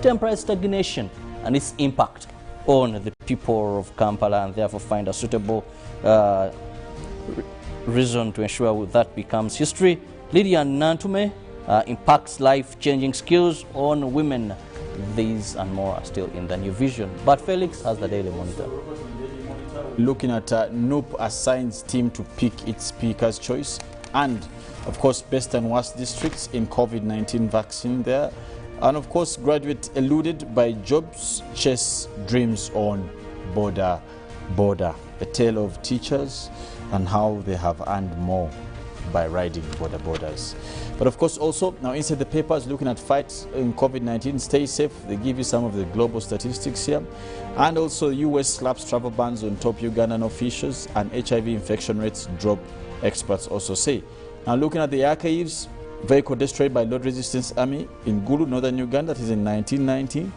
[SPEAKER 2] temporary stagnation and its impact on the people of Kampala, and therefore find a suitable reason to ensure that becomes history. Lydia Nantume impacts life-changing skills on women. These and more are still in the New Vision. But Felix has the Daily Monitor.
[SPEAKER 3] Looking at NUP assigns team to pick its speaker's choice, and of course best and worst districts in COVID-19 vaccine there. And of course, graduate eluded by jobs, chase dreams on border. A tale of teachers and how they have earned more by riding borders. But of course also, now inside the papers, looking at fights in COVID-19, stay safe. They give you some of the global statistics here. And also US slaps travel bans on top Ugandan officials, and HIV infection rates drop, experts also say. Now looking at the archives, vehicle destroyed by Lord Resistance Army in Gulu, northern Uganda, that is in 1919.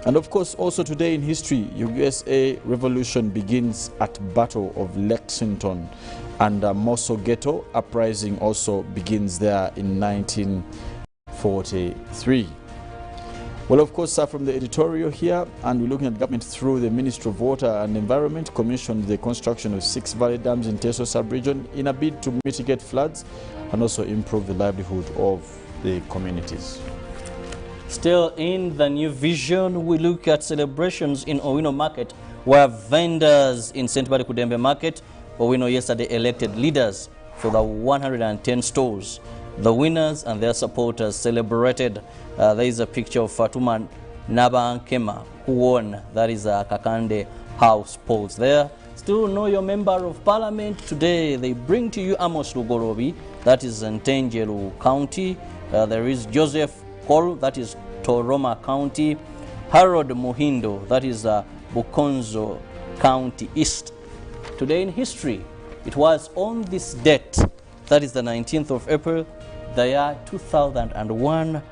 [SPEAKER 3] And of course, also today in history, USA revolution begins at Battle of Lexington, and Mosso Ghetto uprising also begins there in 1943. Well, of course, from the editorial here, and we're looking at government through the Ministry of Water and Environment commissioned the construction of 6 valley dams in Teso sub-region in a bid to mitigate floods and also improve the livelihood of the communities.
[SPEAKER 2] Still in the New Vision, we look at celebrations in Owino Market, where vendors in St. Barry Kudembe Market, Owino yesterday elected leaders for the 110 stores. The winners and their supporters celebrated. There is a picture of Fatuma Nabankema, who won. That is a Kakande House polls there. Still know your member of parliament. Today they bring to you Amos Lugorobi, that is Ntenjeru County. There is Joseph Kol, that is Toroma County. Harold Muhindo, that is Bukonzo County East. Today in history, it was on this date, that is the 19th of April, the year 2001,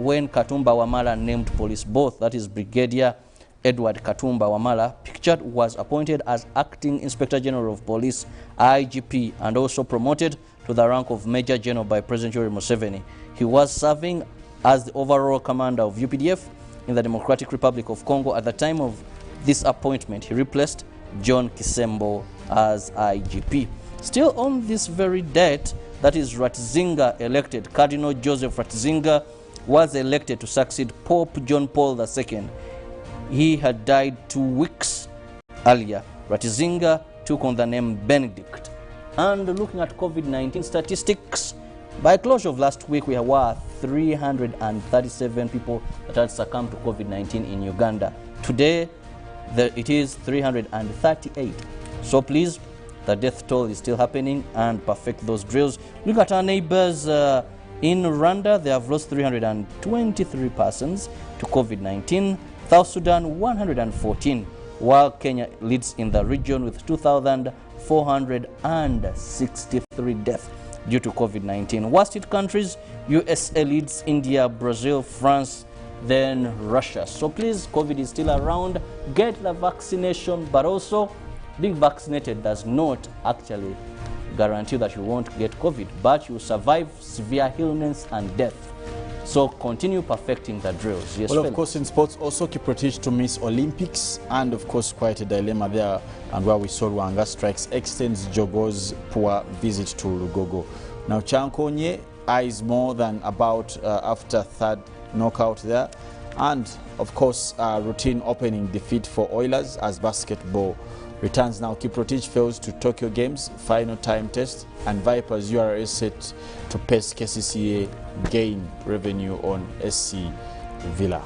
[SPEAKER 2] when Katumba Wamala named police both, that is Brigadier Edward Katumba Wamala, pictured, was appointed as Acting Inspector General of Police, IGP, and also promoted to the rank of Major General by President Yoweri Museveni. He was serving as the overall commander of UPDF in the Democratic Republic of Congo. At the time of this appointment, he replaced John Kisembo as IGP. Still on this very date, that is Ratzinger elected. Cardinal Joseph Ratzinger was elected to succeed Pope John Paul II. He had died 2 weeks earlier. Ratzinger took on the name Benedict. And looking at COVID-19 statistics, by close of last week, we were 337 people that had succumbed to COVID-19 in Uganda. Today, it is 338. So please, the death toll is still happening, and perfect those drills. Look at our neighbors in Rwanda. They have lost 323 persons to COVID-19. South Sudan 114, while Kenya leads in the region with 2,463 deaths due to COVID-19. Worst hit countries, USA leads, India, Brazil, France, then Russia. So please, COVID is still around. Get the vaccination, but also being vaccinated does not actually guarantee that you won't get COVID, but you survive severe illness and death. So continue perfecting the drills. Yes,
[SPEAKER 3] well, of
[SPEAKER 2] Felix.
[SPEAKER 3] course, in sports, also Kiprotich to miss Olympics, and of course, quite a dilemma there. And where we saw Rwanga strikes extends Jogo's poor visit to Lugogo. Now, Chankonye eyes more than about after third knockout there. And of course, routine opening defeat for Oilers as basketball returns now. Kiprotich fails to Tokyo Games final time test, and Vipers URS set to pace KCCA gain revenue on SC Villa.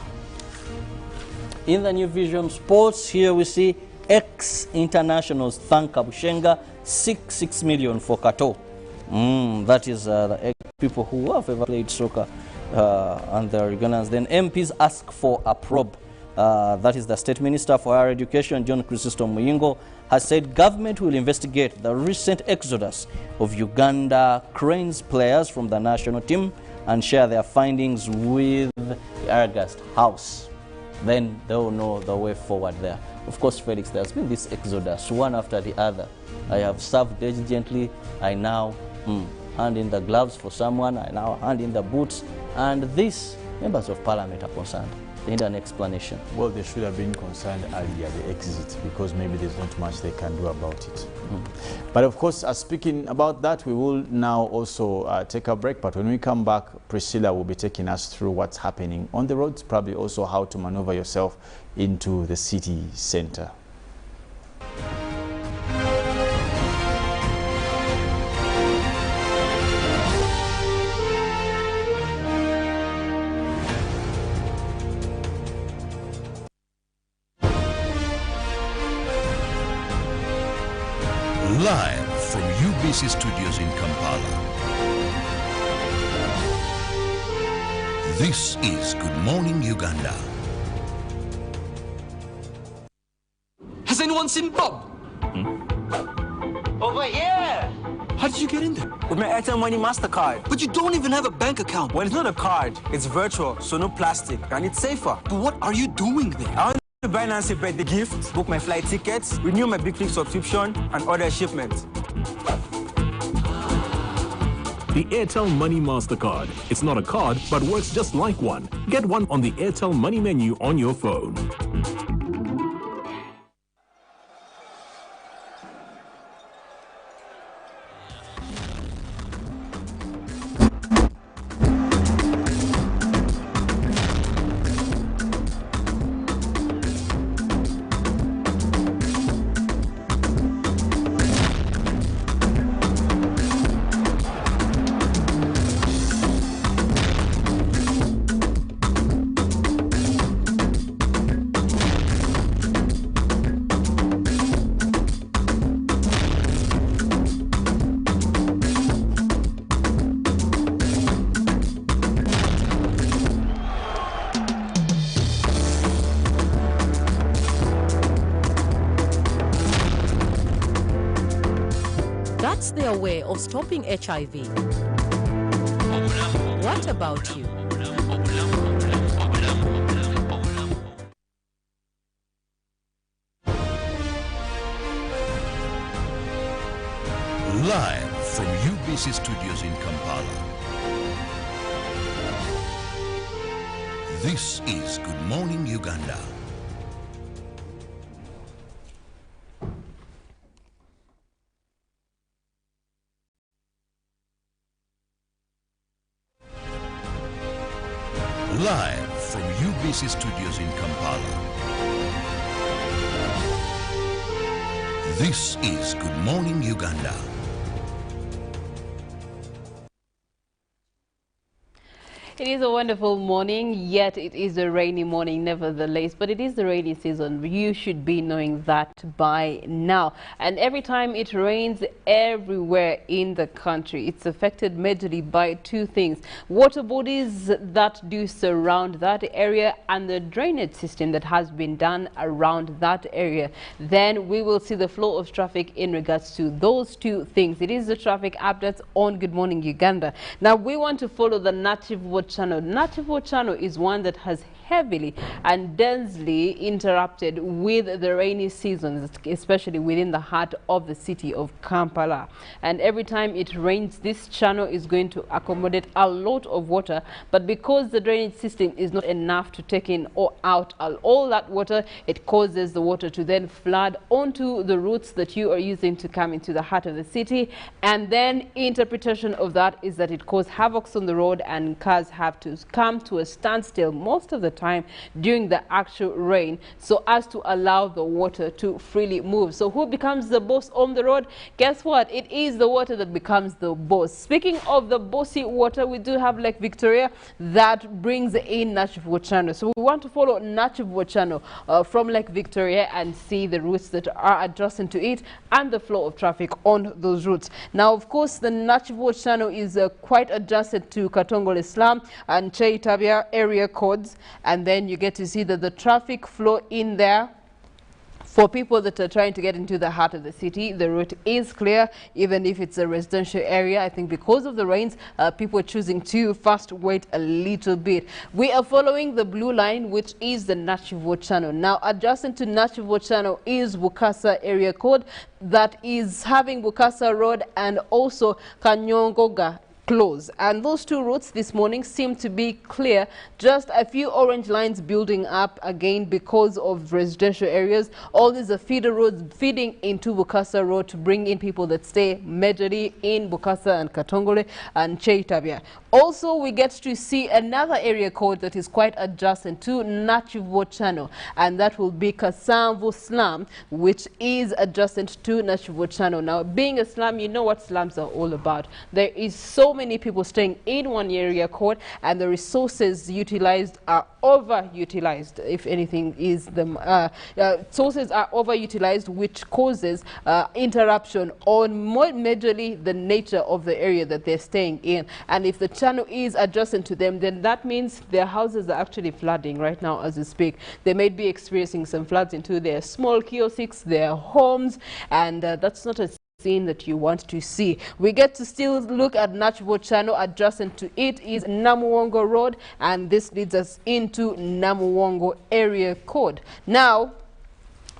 [SPEAKER 2] In the New Vision Sports, here we see ex-internationals thank Kabushenga 6 million for Kato. That is the people who have ever played soccer and the Ugandans. Then MPs ask for a probe. That is the State Minister for Higher Education, John Chrysostom Muyingo, has said government will investigate the recent exodus of Uganda Cranes players from the national team and share their findings with the August House. Then they will know the way forward there. Of course, Felix, there's been this exodus, one after the other. I have served diligently. I now hand in the gloves for someone. I now hand in the boots. And these members of parliament are concerned. They need an explanation.
[SPEAKER 3] Well, they should have been concerned earlier, the exit, because maybe there's not much they can do about it. But of course, speaking about that, we will now also take a break. But when we come back, Priscilla will be taking us through what's happening on the roads, probably also how to maneuver yourself into the city center.
[SPEAKER 4] Live from UBC Studios in Kampala. This is Good Morning Uganda.
[SPEAKER 9] Has anyone seen Bob? Over here! How did you get in there?
[SPEAKER 10] With my Airtel Money MasterCard.
[SPEAKER 9] But you don't even have a bank account.
[SPEAKER 10] Well, it's not a card. It's virtual, so no plastic, and it's safer.
[SPEAKER 9] But what are you doing there?
[SPEAKER 10] I want to buy Nancy birthday gifts, book my flight tickets, renew my Big Click subscription, and order a shipment.
[SPEAKER 11] The Airtel Money MasterCard. It's not a card, but works just like one. Get one on the Airtel Money menu on your phone.
[SPEAKER 7] That's their way of stopping HIV. What about you?
[SPEAKER 4] Live from UBC Studios in Kampala. This is Good Morning Uganda. Live from UBC Studios in Kampala. This is Good Morning Uganda.
[SPEAKER 1] It is a wonderful morning, yet it is a rainy morning nevertheless, but it is the rainy season. You should be knowing that by now. And every time it rains everywhere in the country, it's affected majorly by two things: water bodies that do surround that area and the drainage system that has been done around that area. Then we will see the flow of traffic in regards to those two things. It is the traffic updates on Good Morning Uganda. Now we want to follow the Native channel. Native channel is one that has heavily and densely interrupted with the rainy seasons, especially within the heart of the city of Kampala. And every time it rains, this channel is going to accommodate a lot of water, but because the drainage system is not enough to take in or out all that water, it causes the water to then flood onto the routes that you are using to come into the heart of the city. And then interpretation of that is that it causes havoc on the road, and cars have to come to a standstill most of the time during the actual rain, so as to allow the water to freely move. So who becomes the boss on the road? Guess what? It is the water that becomes the boss. Speaking of the bossy water, we do have Lake Victoria that brings in Nachivuo Channel. So we want to follow Nachivuo Channel from Lake Victoria and see the routes that are adjacent to it and the flow of traffic on those routes. Now, of course, the Nachivuo Channel is quite adjacent to Katongole Slum and Cheitabia area codes, and then you get to see that the traffic flow in there. For people that are trying to get into the heart of the city, the route is clear, even if it's a residential area. I think because of the rains, people are choosing to first wait a little bit. We are following the blue line, which is the Nachivuo Channel. Now, adjacent to Nachivuo Channel is Bukasa area code that is having Bukasa Road and also Kanyongoga close, and those two routes this morning seem to be clear. Just a few orange lines building up again because of residential areas. All these are feeder roads feeding into Bukasa Road to bring in people that stay majorly in Bukasa and Katongole and Cheitabia. Also, we get to see another area code that is quite adjacent to Nachivuo Channel, and that will be Kasamvu Slum, which is adjacent to Nachivuo Channel. Now, being a slum, you know what slums are all about. There is so many people staying in one area code, and the resources utilized are overutilized. If anything, is the sources are overutilized, which causes interruption on majorly the nature of the area that they're staying in. And if the channel is adjacent to them, then that means their houses are actually flooding right now as we speak. They may be experiencing some floods into their small kiosks, their homes, and that's not a scene that you want to see. We get to still look at Nachivuo Channel. Adjacent to it is Namuwongo Road, and this leads us into Namuwongo area code. Now,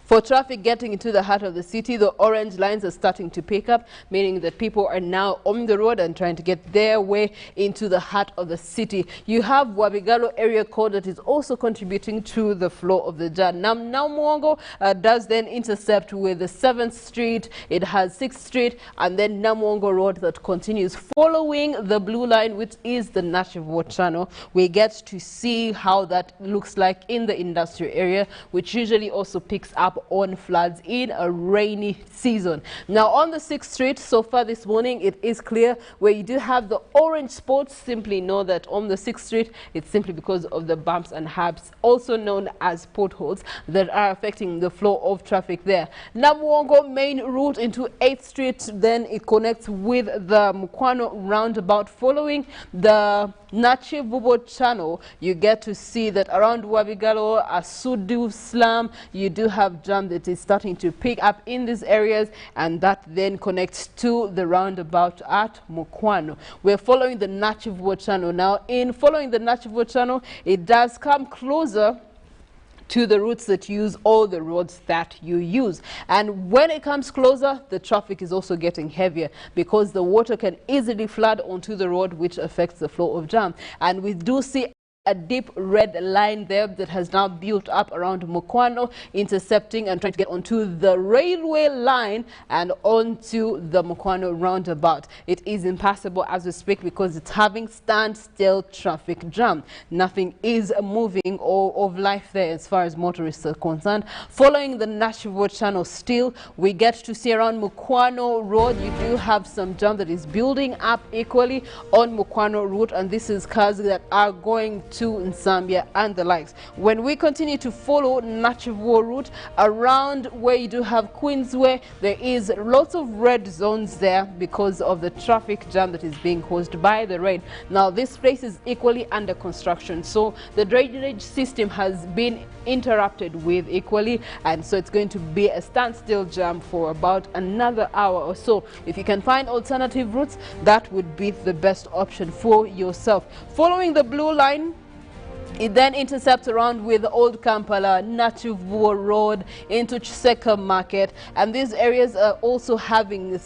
[SPEAKER 1] for traffic getting into the heart of the city, the orange lines are starting to pick up, meaning that people are now on the road and trying to get their way into the heart of the city. You have Wabigalo area code that is also contributing to the flow of the jam. Namuwongo does then intercept with the 7th Street, it has 6th Street, and then Namuwongo Road that continues following the blue line, which is the Nachivuo Channel. We get to see how that looks like in the industrial area, which usually also picks up on floods in a rainy season. Now, on the 6th Street, so far this morning, it is clear. Where you do have the orange spots, simply know that on the 6th Street, it's simply because of the bumps and hubs, also known as potholes, that are affecting the flow of traffic there. Namuwongo main route into 8th Street, then it connects with the Mukwano roundabout. Following the Nachivuo Channel, you get to see that around Wabigalo, Asudu Slum, you do have jam that is starting to pick up in these areas, and that then connects to the roundabout at Mukwano. We're following the Nachivuo Channel. Now, in following the Nachivuo Channel, it does come closer to the routes that use all the roads that you use. And when it comes closer, the traffic is also getting heavier because the water can easily flood onto the road, which affects the flow of jam. And we do see a deep red line there that has now built up around Mukwano, intercepting and trying to get onto the railway line and onto the Mukwano roundabout. It is impassable as we speak because it's having standstill traffic jam. Nothing is moving or of life there as far as motorists are concerned. Following the Nachivuo Channel still, we get to see around Mukwano Road, you do have some jam that is building up equally on Mukwano route, and this is cars that are going to Nsambia and the likes. When we continue to follow Nachivuo route around where you do have Queensway, there is lots of red zones there because of the traffic jam that is being caused by the rain. Now, this place is equally under construction, so the drainage system has been interrupted with equally, and so it's going to be a standstill jam for about another hour or so. If you can find alternative routes, that would be the best option for yourself. Following the blue line, It then intercepts around with Old Kampala, Nachivuo Road into Chiseka Market, and these areas are also having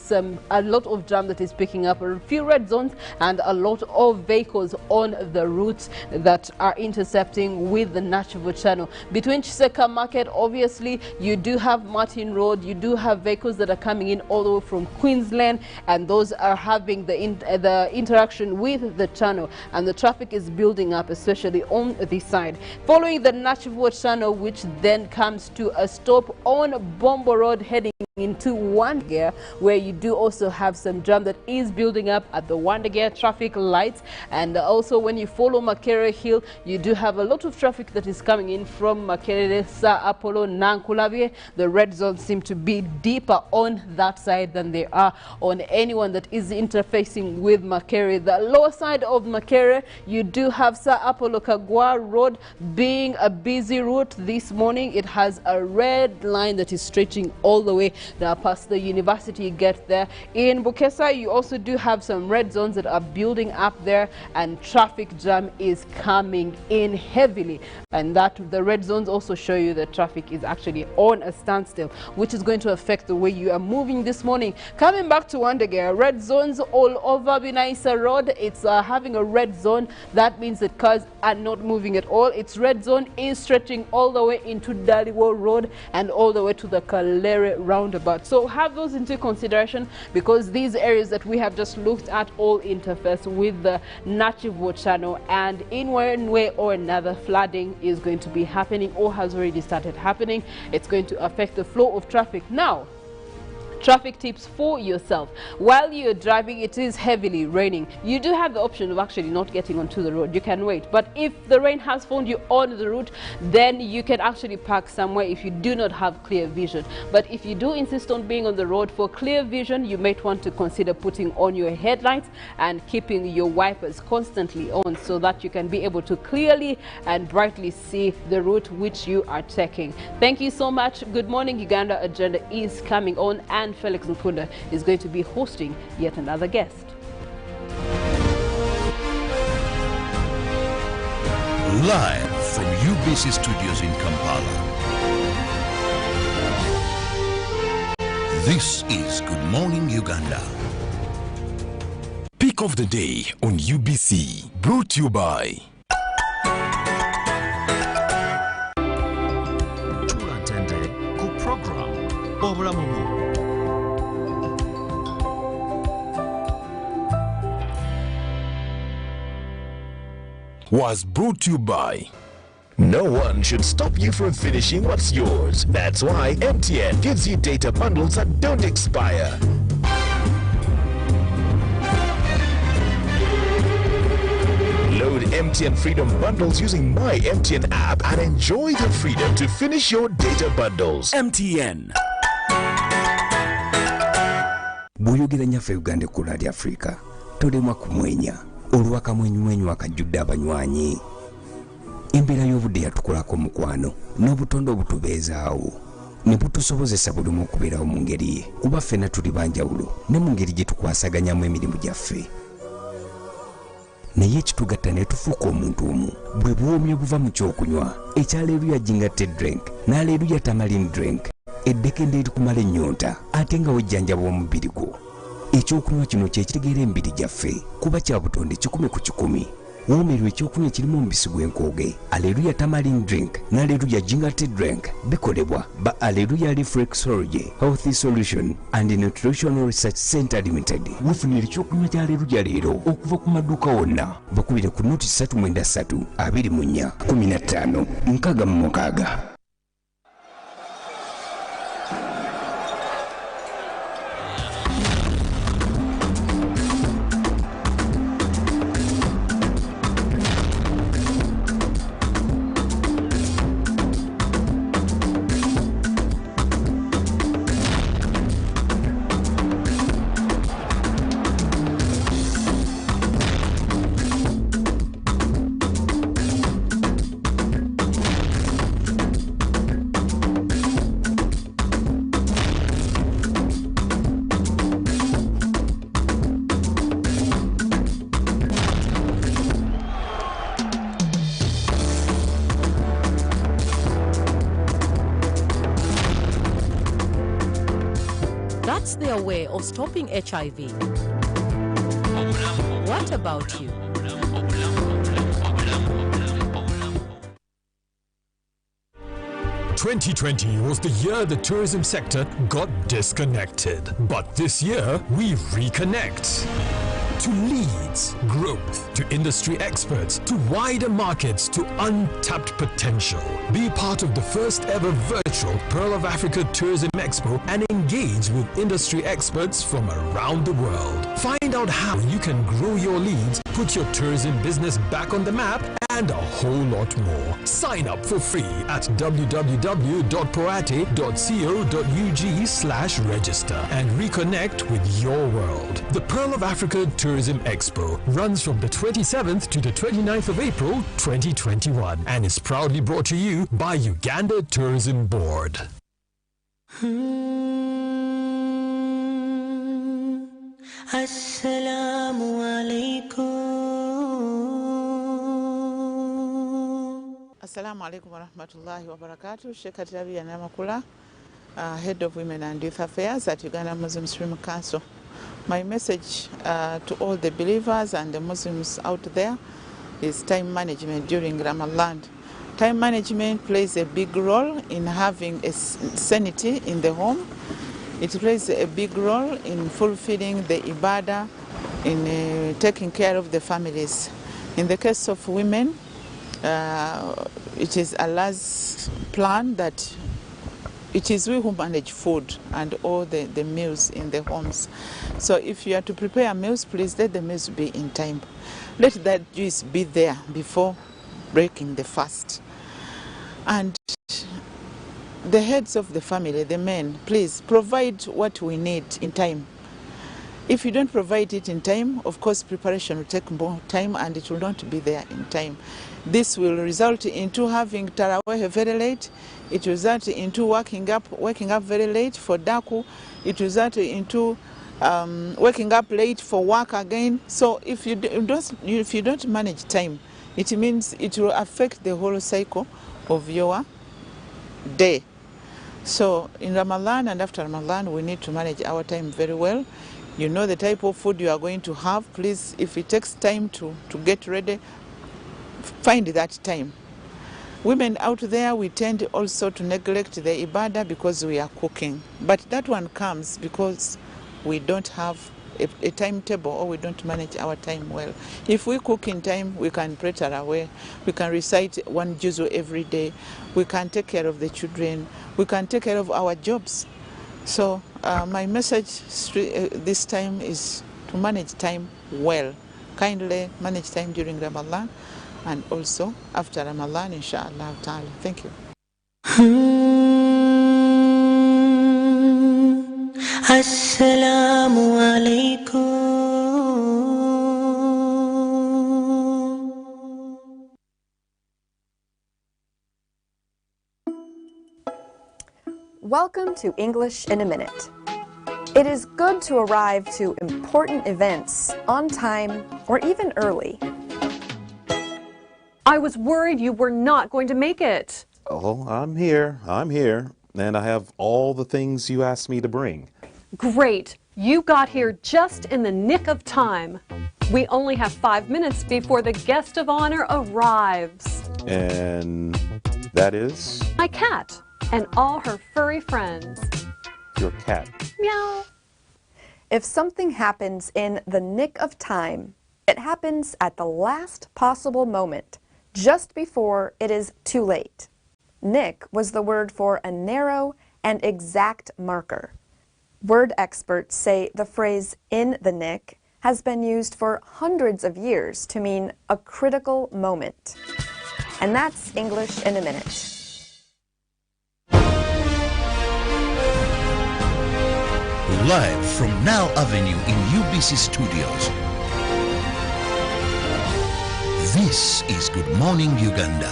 [SPEAKER 1] a lot of jam that is picking up, a few red zones and a lot of vehicles on the routes that are intercepting with the Nachivuo channel. Between Chiseka Market, obviously, you do have Martin Road, you do have vehicles that are coming in all the way from Queensland, and those are having the interaction with the channel, and the traffic is building up, especially on this side. Following the Nachivuo channel, which then comes to a stop on Bombo Road heading into Wandagea, where you do also have some jam that is building up at the Wandagea traffic lights. And also when you follow Makerere Hill, you do have a lot of traffic that is coming in from Makerere, Sa Apollo, Nankulavie. The red zones seem to be deeper on that side than they are on anyone that is interfacing with Makerere. The lower side of Makerere, you do have Sa Apollo Kagwa Road being a busy route this morning. It has a red line that is stretching all the way now past the university. You get there. In Bukesa, you also do have some red zones that are building up there, and traffic jam is coming in heavily, and that the red zones also show you that traffic is actually on a standstill, which is going to affect the way you are moving this morning. Coming back to Wandagea, red zones all over Binaisa Road. It's having a red zone. That means that cars are not moving at all. Its red zone is stretching all the way into Daliwo Road and all the way to the Kalere roundabout. So have those into consideration, because these areas that we have just looked at all interface with the Nachivuo channel, and in one way or another flooding is going to be happening or has already started happening. It's going to affect the flow of traffic. Now, traffic tips for yourself. While you're driving, it is heavily raining. You do have the option of actually not getting onto the road. You can wait. But if the rain has found you on the route, then you can actually park somewhere if you do not have clear vision. But if you do insist on being on the road for clear vision, you might want to consider putting on your headlights and keeping your wipers constantly on, so that you can be able to clearly and brightly see the route which you are taking. Thank you so much. Good Morning Uganda agenda is coming on, and Felix Nkunda is going to be hosting yet another guest.
[SPEAKER 4] Live from UBC Studios in Kampala. This is Good Morning Uganda.
[SPEAKER 5] Pick of the day on UBC, brought to you by
[SPEAKER 12] Tulantende ku program obulamu
[SPEAKER 5] was brought to you by.
[SPEAKER 13] No one should stop you from finishing what's yours. That's why MTN gives you data bundles that don't expire. Load MTN Freedom Bundles using My MTN app and enjoy the freedom to finish your data bundles.
[SPEAKER 5] MTN.
[SPEAKER 14] Buyogera nyaffe Uganda ku Radio Africa. Tolemwa kumwenya. Olw'akamwenyumwenyu akajjudde abanywanyi. Embeera y'obudde yatukolako mukwano n'obutonde obutubeezaawo ne butusobozesa buli omu okubeerawo mu ngeri ye, kuba ffenna tuli banjawulo ne mu ngeri gye tukwasaganyamu emirimu gyaffe. Naye ekitugatta ne tufuuka omuntu omu bwe buwoomyo buva mu kyokunywa ekya Hallelujah Jingatte Drink ne Hallelujah Tamarind Drink, eddekende erikumala ennyonta ate nga wejjanjaba omubiri gwo. Ekyokunywa kino kye kitegeera emibiri gyaffe kuba kya butonde 100 ku 100. Woomerwa ekyokunywa kirimu omubisi gw'enkooge. Hallelujah Tamarind Drink ne Hallelujah Jingatte Drink bikolebwa ba Hallelujah Reflexology Healthy Solution and Nutritional Research Center Limited. Weefunira ekyokunywa kya Hallelujah leero okuva ku maduuka wonna. Bakubire ku noti 393 24 15 66.
[SPEAKER 7] That's their way of stopping HIV. What about you?
[SPEAKER 15] "2020 was the year the tourism sector got disconnected. But this year, we reconnect. To leads, growth, to industry experts, to wider markets, to untapped potential. Be part of the first ever virtual Pearl of Africa Tourism Expo and engage with industry experts from around the world. Find out how you can grow your leads, put your tourism business back on the map, and a whole lot more. Sign up for free at www.poate.co.ug/register and reconnect with your world. The Pearl of Africa Tourism Expo runs from the 27th to the 29th of April 2021 and is proudly brought to you by Uganda Tourism Board.
[SPEAKER 16] Assalamu alaikum. Assalamu alaikum wa rahmatullahi wa barakatuh. Shekatirabi Yanamakula, Head of Women and Youth Affairs at Uganda Muslim Stream Council. My message to all the believers and the Muslims out there is time management during Ramadan. Time management plays a big role in having a sanity in the home. It plays a big role in fulfilling the ibadah, in taking care of the families. In the case of women, it is Allah's plan that it is we who manage food and all the meals in the homes. So if you are to prepare meals, please let the meals be in time. Let that juice be there before breaking the fast. And the heads of the family, the men, please provide what we need in time. If you don't provide it in time, of course preparation will take more time and it will not be there in time. This will result into having Tarawih very late. It will result into waking up very late for Daku. It will result into waking up late for work again. So if you don't manage time, it means it will affect the whole cycle of your day. So in Ramadan and after Ramadan, we need to manage our time very well. You know the type of food you are going to have. Please, if it takes time to get ready, find that time. Women out there, we tend also to neglect the ibadah because we are cooking. But that one comes because we don't have a timetable or we don't manage our time well. If we cook in time, we can pray Tarawih, we can recite one juzu every day, we can take care of the children, we can take care of our jobs. So my message this time is to manage time well. Kindly manage time during Ramadan and also after Ramadan, inshallah ta'ala. Thank you. Assalamu alaikum.
[SPEAKER 17] Welcome to English in a Minute. It is good to arrive to important events on time or even early.
[SPEAKER 18] I was worried you were not going to make it.
[SPEAKER 19] Oh, I'm here, and I have all the things you asked me to bring.
[SPEAKER 18] Great. You got here just in the nick of time. We only have 5 minutes before the guest of honor arrives.
[SPEAKER 19] And that is?
[SPEAKER 18] My cat and all her furry friends.
[SPEAKER 19] Your cat.
[SPEAKER 18] Meow.
[SPEAKER 17] If something happens in the nick of time, it happens at the last possible moment, just before it is too late. Nick was the word for a narrow and exact marker. Word experts say the phrase "in the nick" has been used for hundreds of years to mean a critical moment. And that's English in a Minute.
[SPEAKER 12] Live from Now Avenue in UBC Studios. This is Good Morning Uganda.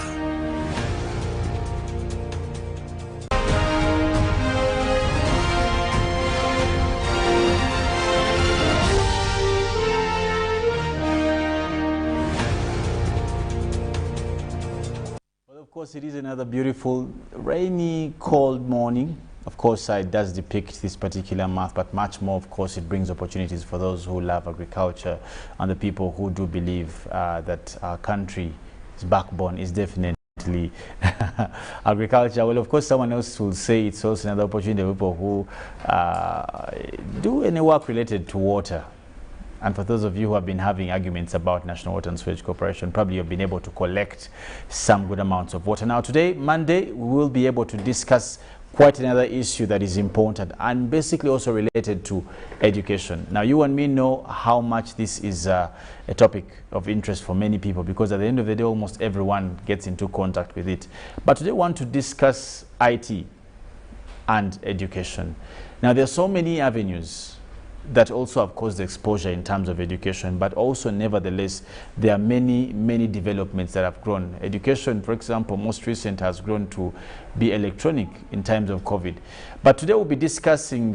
[SPEAKER 3] Well, of course, it is another beautiful, rainy, cold morning Of course, it does depict this particular month, but much more, of course, it brings opportunities for those who love agriculture and the people who do believe that our country's backbone is definitely agriculture. Well, of course, someone else will say it's also another opportunity for people who do any work related to water. And for those of you who have been having arguments about National Water and Sewage Corporation, probably you've been able to collect some good amounts of water. Now today, Monday, we will be able to discuss quite another issue that is important and basically also related to education. Now you and me know how much this is a topic of interest for many people, because at the end of the day, almost everyone gets into contact with it. But today I want to discuss IT and education. Now there are so many avenues that also have caused exposure in terms of education, but also nevertheless there are many developments that have grown. Education, for example, most recent has grown to be electronic in times of COVID. But today we'll be discussing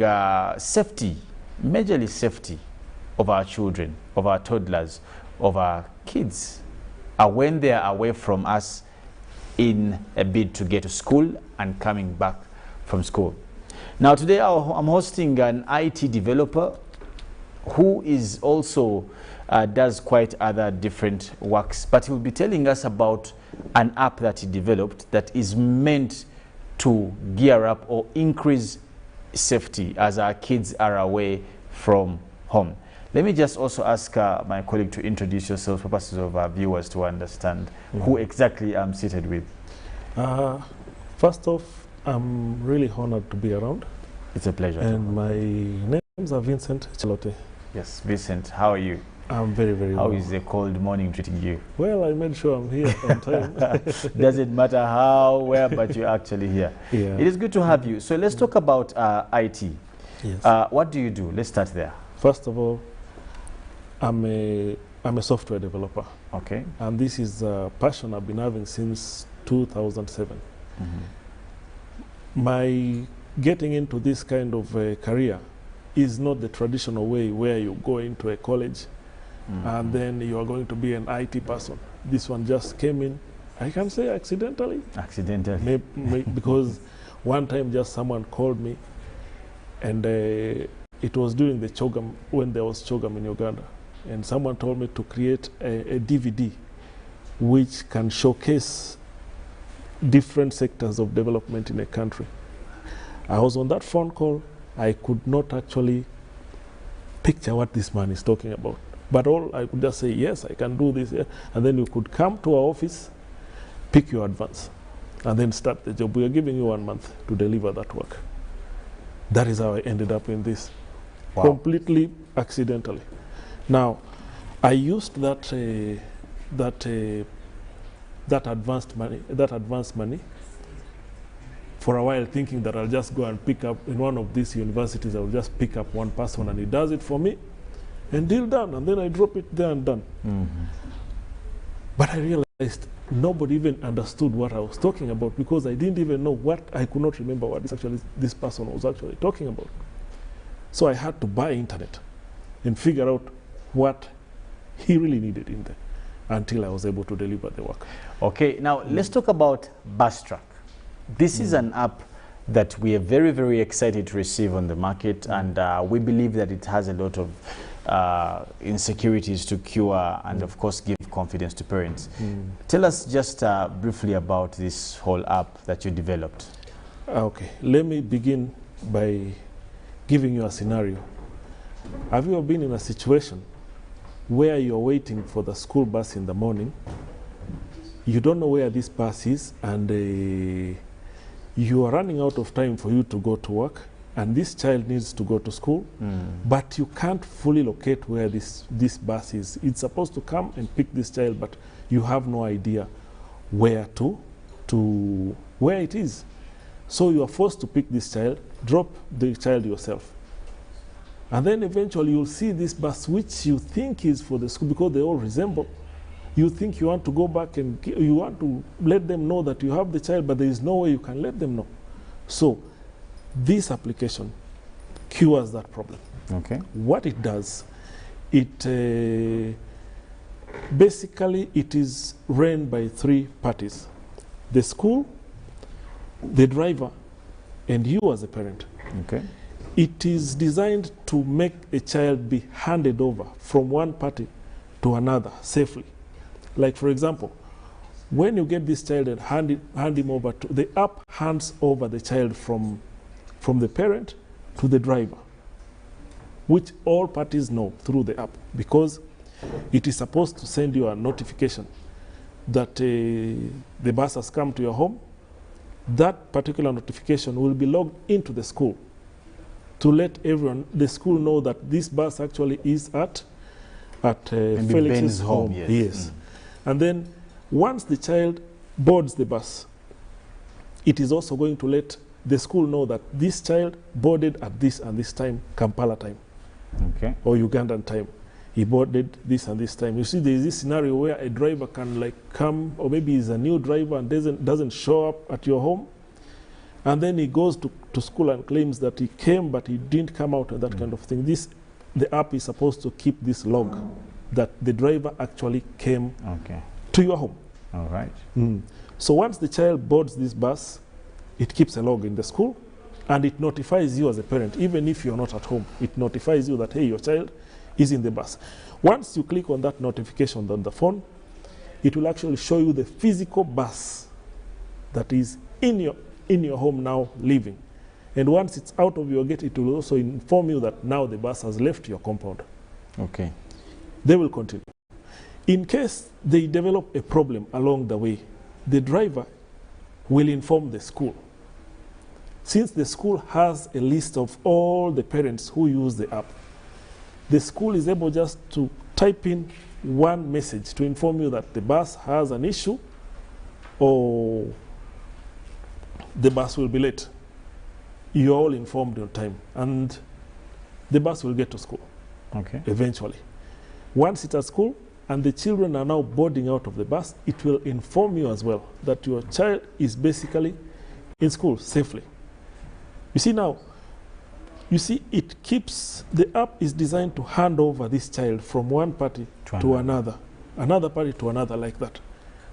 [SPEAKER 3] safety, majorly safety of our children, of our toddlers, of our kids, when they are away from us in a bid to get to school and coming back from school. Now today I'm hosting an IT developer who is also does quite other different works, but he will be telling us about an app that he developed that is meant to gear up or increase safety as our kids are away from home. Let me just also ask my colleague to introduce yourself for purposes of our viewers to understand who exactly I'm seated with.
[SPEAKER 20] First off, I'm really honored to be around.
[SPEAKER 3] It's a pleasure.
[SPEAKER 20] And my names are Vincent Charlotte.
[SPEAKER 3] Yes, Vincent, how are you?
[SPEAKER 20] I'm very well.
[SPEAKER 3] How is the cold morning treating you?
[SPEAKER 20] Well, I made sure I'm here on time.
[SPEAKER 3] Doesn't matter how, where, but you're actually here.
[SPEAKER 20] Yeah.
[SPEAKER 3] It is good to have you. So let's talk about IT.
[SPEAKER 20] Yes.
[SPEAKER 3] What do you do? Let's start there.
[SPEAKER 20] First of all, I'm a software developer.
[SPEAKER 3] Okay.
[SPEAKER 20] And this is a passion I've been having since 2007. My getting into this kind of career is not the traditional way where you go into a college and then you are going to be an IT person. This one just came in, I can say accidentally.
[SPEAKER 3] Accidentally.
[SPEAKER 20] Because one time just someone called me, and it was during the Chogam, when there was Chogam in Uganda. And someone told me to create a DVD which can showcase different sectors of development in a country. I was on that phone call. I could not actually picture what this man is talking about. But all I could just say, yes, I can do this. Yeah. And then you could come to our office, pick your advance, and then start the job. We are giving you 1 month to deliver that work. That is how I ended up in this. Wow. Completely accidentally. Now, I used that advanced money for a while, thinking that I'll just go and pick up in one of these universities. I'll just pick up one person and he does it for me, and deal done. And then I drop it there and done. But I realized nobody even understood what I was talking about, because I didn't even know what, I could not remember what this person was actually talking about. So I had to buy internet and figure out what he really needed in there until I was able to deliver the work.
[SPEAKER 3] Okay, now let's talk about BusTrack. This is an app that we are very excited to receive on the market, and we believe that it has a lot of insecurities to cure and of course give confidence to parents. Tell us just briefly about this whole app that you developed.
[SPEAKER 20] Okay, let me begin by giving you a scenario. Have you ever been in a situation where you're waiting for the school bus in the morning, you don't know where this bus is, and you are running out of time for you to go to work, and this child needs to go to school, but you can't fully locate where this bus is. It's supposed to come and pick this child, but you have no idea where where it is. So you are forced to pick this child, drop the child yourself. And then eventually you'll see this bus, which you think is for the school, because they all resemble. You think you want to go back and you want to let them know that you have the child, but there is no way you can let them know. So this application cures that problem.
[SPEAKER 3] Okay.
[SPEAKER 20] What it does, basically it is run by 3 parties: the school, the driver, and you as a parent.
[SPEAKER 3] Okay.
[SPEAKER 20] It is designed to make a child be handed over from one party to another safely. Like, for example, when you get this child and hand him over to, the app hands over the child from the parent to the driver, which all parties know through the app, because it is supposed to send you a notification that the bus has come to your home. That particular notification will be logged into the school to let everyone, the school, know that this bus actually is at Felix's home. Yes. Yes. And then once the child boards the bus, it is also going to let the school know that this child boarded at this and this time, Kampala time,
[SPEAKER 3] okay,
[SPEAKER 20] or Ugandan time. He boarded this and this time. You see, there is this scenario where a driver can like come, or maybe he's a new driver and doesn't show up at your home, and then he goes to school and claims that he came but he didn't come out, and that kind of thing. The app is supposed to keep this log that the driver actually came to your home.
[SPEAKER 3] All right.
[SPEAKER 20] So once the child boards this bus, it keeps a log in the school, and it notifies you as a parent, even if you're not at home. It notifies you that, hey, your child is in the bus. Once you click on that notification on the phone, it will actually show you the physical bus that is in your home now leaving. And once it's out of your gate, it will also inform you that now the bus has left your compound.
[SPEAKER 3] Okay.
[SPEAKER 20] They will continue. In case they develop a problem along the way, the driver will inform the school. Since the school has a list of all the parents who use the app, the school is able just to type in one message to inform you that the bus has an issue or the bus will be late. You're all informed on time, and the bus will get to school eventually. Once it's at school and the children are now boarding out of the bus, it will inform you as well that your child is basically in school safely. You see now, it keeps, the app is designed to hand over this child from one party to another party to another, like that.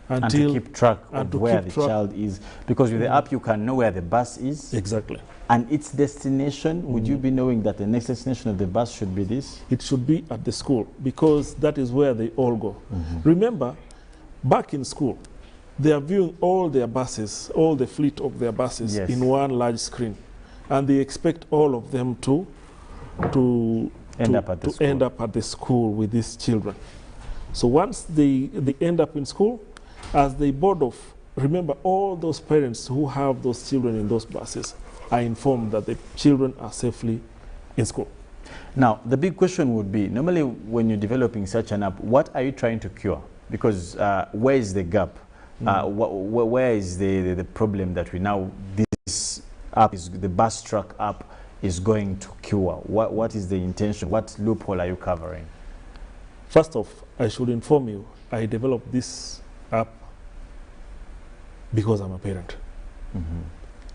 [SPEAKER 3] And to keep track of where the child is. Because with the app, you can know where the bus is.
[SPEAKER 20] Exactly.
[SPEAKER 3] And its destination, would you be knowing that the next destination of the bus should be this?
[SPEAKER 20] It should be at the school, because that is where they all go. Remember, back in school, they are viewing all their buses, all the fleet of their buses in one large screen. And they expect all of them to end up at the school with these children. So once they end up in school, as they board off, remember all those parents who have those children in those buses are informed that the children are safely in school.
[SPEAKER 3] Now, the big question would be, normally when you're developing such an app, what are you trying to cure? Because where is the gap? Where is the problem that this app, the bus truck app, is going to cure? What is the intention? What loophole are you covering?
[SPEAKER 20] First off, I should inform you, I developed this app because I'm a parent.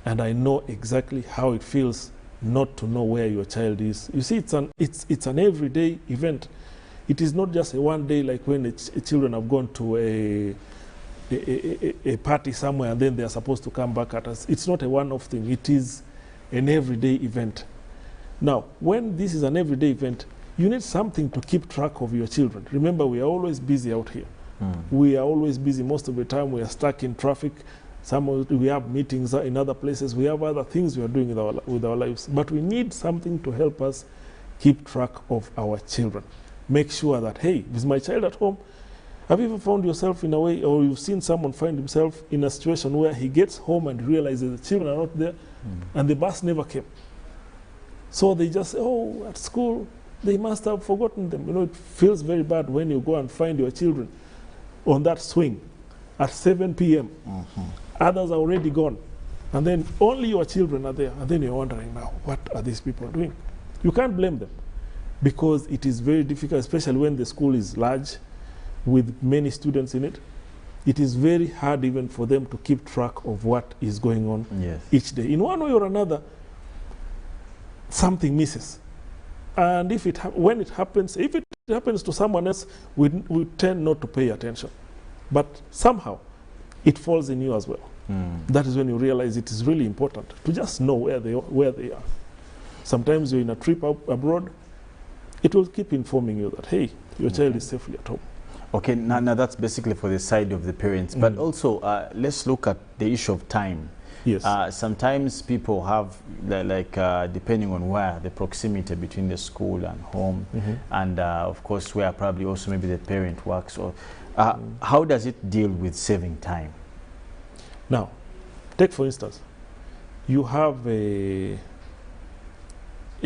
[SPEAKER 20] And I know exactly how it feels not to know where your child is. You see, it's an everyday event. It is not just a one day, like when children have gone to a party somewhere and then they are supposed to come back at us. It's not a one-off thing. It is an everyday event. Now, when this is an everyday event, you need something to keep track of your children. Remember, we are always busy out here. We are always busy. Most of the time we are stuck in traffic. We have meetings in other places. We have other things we are doing with our lives. But we need something to help us keep track of our children. Make sure that, hey, is my child at home? Have you ever found yourself in a way, or you've seen someone find himself in a situation where he gets home and realizes the children are not there and the bus never came? So they just say, oh, at school, they must have forgotten them. You know, it feels very bad when you go and find your children on that swing at 7 p.m. Others are already gone. And then only your children are there. And then you're wondering now, what are these people doing? You can't blame them, because it is very difficult, especially when the school is large with many students in it. It is very hard even for them to keep track of what is going on each day. In one way or another, something misses. And if it happens to someone else, we tend not to pay attention. But somehow, it falls in you as well. That is when you realize it is really important to just know where they are. Sometimes you're in a trip abroad, it will keep informing you that, hey, your child is safely at home.
[SPEAKER 3] Okay, now that's basically for the side of the parents. But also, let's look at the issue of time.
[SPEAKER 20] Yes.
[SPEAKER 3] Sometimes people have, depending on where, the proximity between the school and home, and of course, where probably also maybe the parent works. Or how does it deal with saving time?
[SPEAKER 20] Now, take for instance, you have a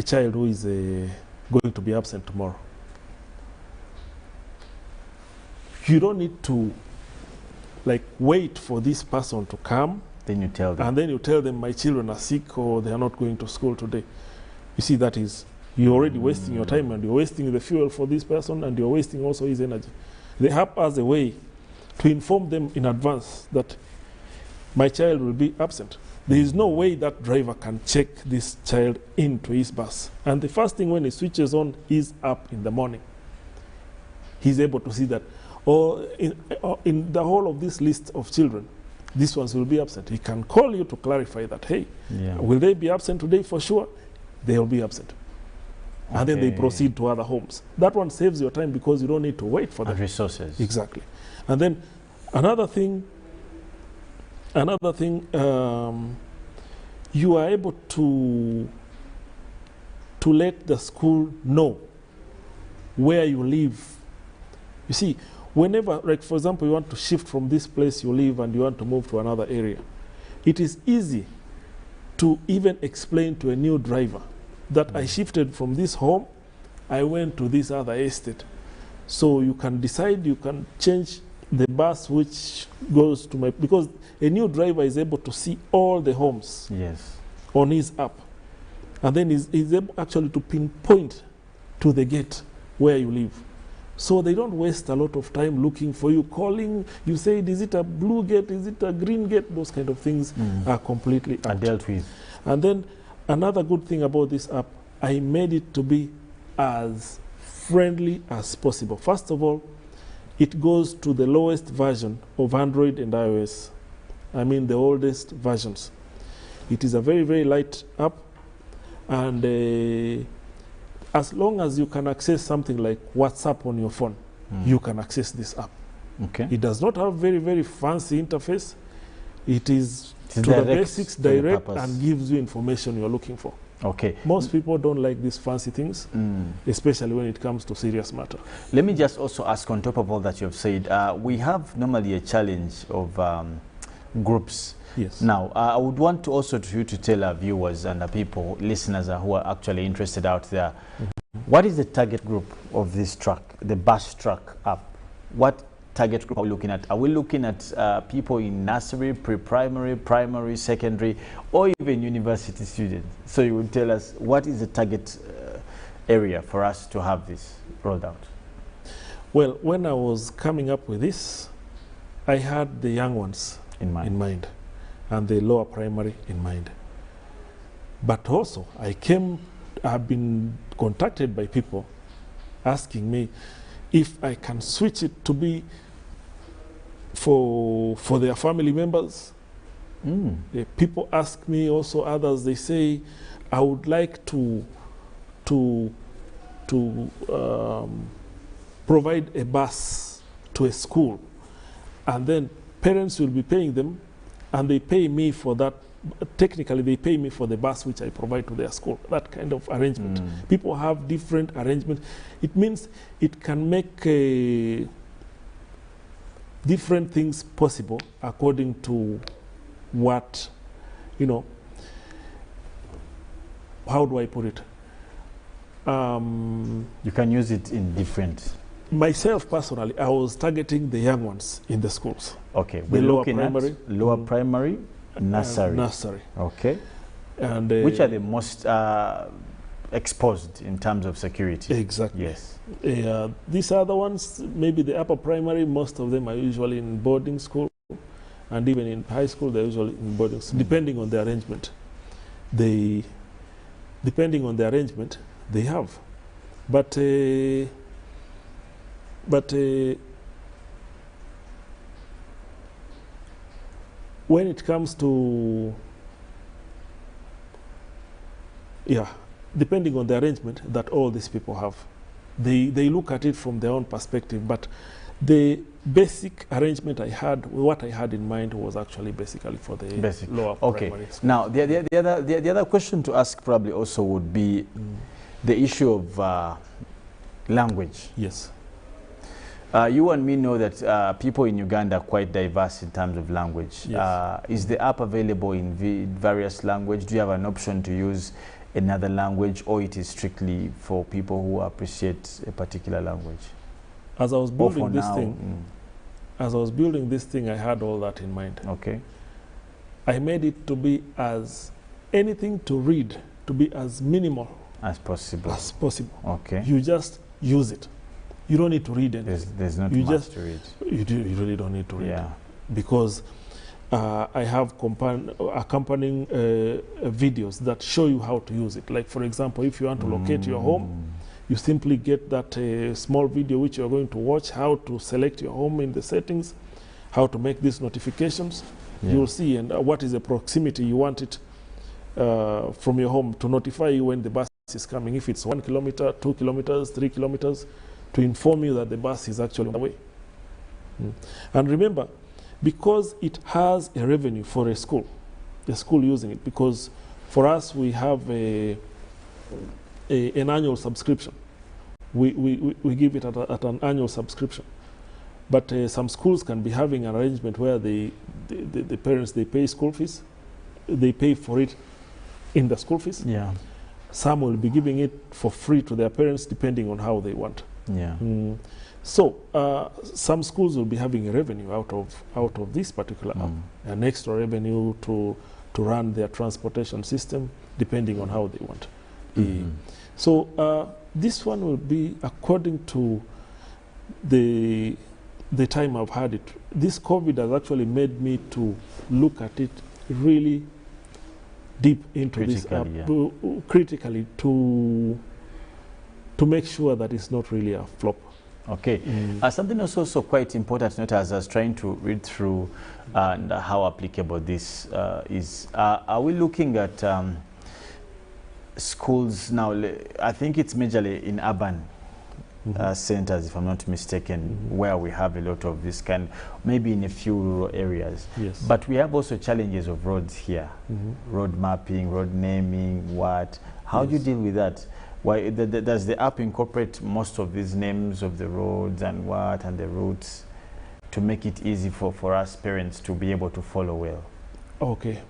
[SPEAKER 20] child who is going to be absent tomorrow. You don't need to wait for this person to come.
[SPEAKER 3] Then you tell them.
[SPEAKER 20] And then you tell them, my children are sick or they are not going to school today. You see, that is, you're already wasting your time, and you're wasting the fuel for this person, and you're wasting also his energy. They have as a way to inform them in advance that my child will be absent. There is no way that driver can check this child into his bus. And the first thing when he switches on his app in the morning, he's able to see that, in the whole of this list of children, these ones will be absent. He can call you to clarify that, hey, will they be absent today? For sure, they will be absent. Okay. And then they proceed to other homes. That one saves your time because you don't need to wait for them.
[SPEAKER 3] And resources.
[SPEAKER 20] Exactly. And then another thing, you are able to let the school know where you live. You see, whenever, like for example, you want to shift from this place you live and you want to move to another area, it is easy to even explain to a new driver that I shifted from this home, I went to this other estate. So you can decide, you can change the bus which goes to my, because a new driver is able to see all the homes on his app. And then he's able actually to pinpoint to the gate where you live. So they don't waste a lot of time looking for you, calling. You say, is it a blue gate? Is it a green gate? Those kind of things are completely
[SPEAKER 3] dealt with.
[SPEAKER 20] And then another good thing about this app, I made it to be as friendly as possible. First of all, it goes to the lowest version of Android and iOS. I mean the oldest versions. It is a very, very light app. And as long as you can access something like WhatsApp on your phone, you can access this app.
[SPEAKER 3] Okay.
[SPEAKER 20] It does not have very, very fancy interface. It is to the
[SPEAKER 3] direct
[SPEAKER 20] basics,
[SPEAKER 3] to the
[SPEAKER 20] direct,
[SPEAKER 3] purpose.
[SPEAKER 20] and gives you information you're looking for.
[SPEAKER 3] Okay.
[SPEAKER 20] Most people don't like these fancy things, especially when it comes to serious matter.
[SPEAKER 3] Let me just also ask, on top of all that you've said, we have normally a challenge of groups.
[SPEAKER 20] Yes.
[SPEAKER 3] Now, I would want to also you to tell our viewers and our people, listeners who are actually interested out there, what is the target group of this truck, the bus truck app? What target group are we looking at? Are we looking at people in nursery, pre-primary, primary, secondary, or even university students? So you will tell us what is the target area for us to have this rolled out?
[SPEAKER 20] Well, when I was coming up with this, I had the young ones in mind and the lower primary in mind. But also, I've been contacted by people asking me if I can switch it to be for their family members. People ask me also, others, they say, I would like to provide a bus to a school, and then parents will be paying them, and they pay me for that. Technically, they pay me for the bus which I provide to their school. That kind of arrangement. People have different arrangements. It means it can make different things possible according to what, how do I put it?
[SPEAKER 3] You can use it in different.
[SPEAKER 20] Myself personally, I was targeting the young ones in the schools.
[SPEAKER 3] Okay, we're looking at lower primary, nursery.
[SPEAKER 20] Nursery.
[SPEAKER 3] Okay.
[SPEAKER 20] And
[SPEAKER 3] which are the most exposed in terms of security?
[SPEAKER 20] Exactly.
[SPEAKER 3] Yes.
[SPEAKER 20] These other ones, maybe the upper primary, most of them are usually in boarding school, and even in high school, they're usually in boarding school, depending on the arrangement. Depending on the arrangement, they have. But when it comes to, depending on the arrangement that all these people have, they look at it from their own perspective. But the basic arrangement I had, what I had in mind was actually basically for the lower primary school.
[SPEAKER 3] Now, the other question to ask probably also would be the issue of language.
[SPEAKER 20] Yes.
[SPEAKER 3] You and me know that people in Uganda are quite diverse in terms of language.
[SPEAKER 20] Yes.
[SPEAKER 3] Is the app available in various languages? Do you have an option to use another language, or it is strictly for people who appreciate a particular language?
[SPEAKER 20] As I was building this thing, as I was building this thing, I had all that in mind.
[SPEAKER 3] Okay.
[SPEAKER 20] I made it to be as anything to read, to be as minimal
[SPEAKER 3] as possible. Okay.
[SPEAKER 20] You just use it. You don't need to read anything.
[SPEAKER 3] There's not much to read.
[SPEAKER 20] You really don't need to read.
[SPEAKER 3] Yeah.
[SPEAKER 20] Because I have accompanying videos that show you how to use it. Like, for example, if you want to locate your home, you simply get that small video which you're going to watch, how to select your home in the settings, how to make these notifications.
[SPEAKER 3] Yeah.
[SPEAKER 20] You'll see, and what is the proximity you want it from your home to notify you when the bus is coming. If it's 1 kilometer, 2 kilometers, 3 kilometers, to inform you that the bus is actually on the way. And remember, because it has a revenue for a school using it, because for us we have an annual subscription. We give it at an annual subscription. But some schools can be having an arrangement where the parents, they pay school fees. They pay for it in the school fees.
[SPEAKER 3] Yeah.
[SPEAKER 20] Some will be giving it for free to their parents depending on how they want.
[SPEAKER 3] Yeah.
[SPEAKER 20] So some schools will be having a revenue out of this particular app, an extra revenue to run their transportation system depending on how they want. So this one will be according to the time I've had it. This COVID has actually made me to look at it really deep into this app, critically, to make sure that it's not really a flop.
[SPEAKER 3] Okay. Something else also quite important, not as I was trying to read through and how applicable this is. Are we looking at schools now? I think it's majorly in urban centers, if I'm not mistaken, where we have a lot of this kind, maybe in a few rural areas.
[SPEAKER 20] Yes.
[SPEAKER 3] But we have also challenges of roads here, road mapping, road naming, what? How do you deal with that? Why does the app incorporate most of these names of the roads and what and the routes to make it easy for us parents to be able to follow well?
[SPEAKER 20] Okay.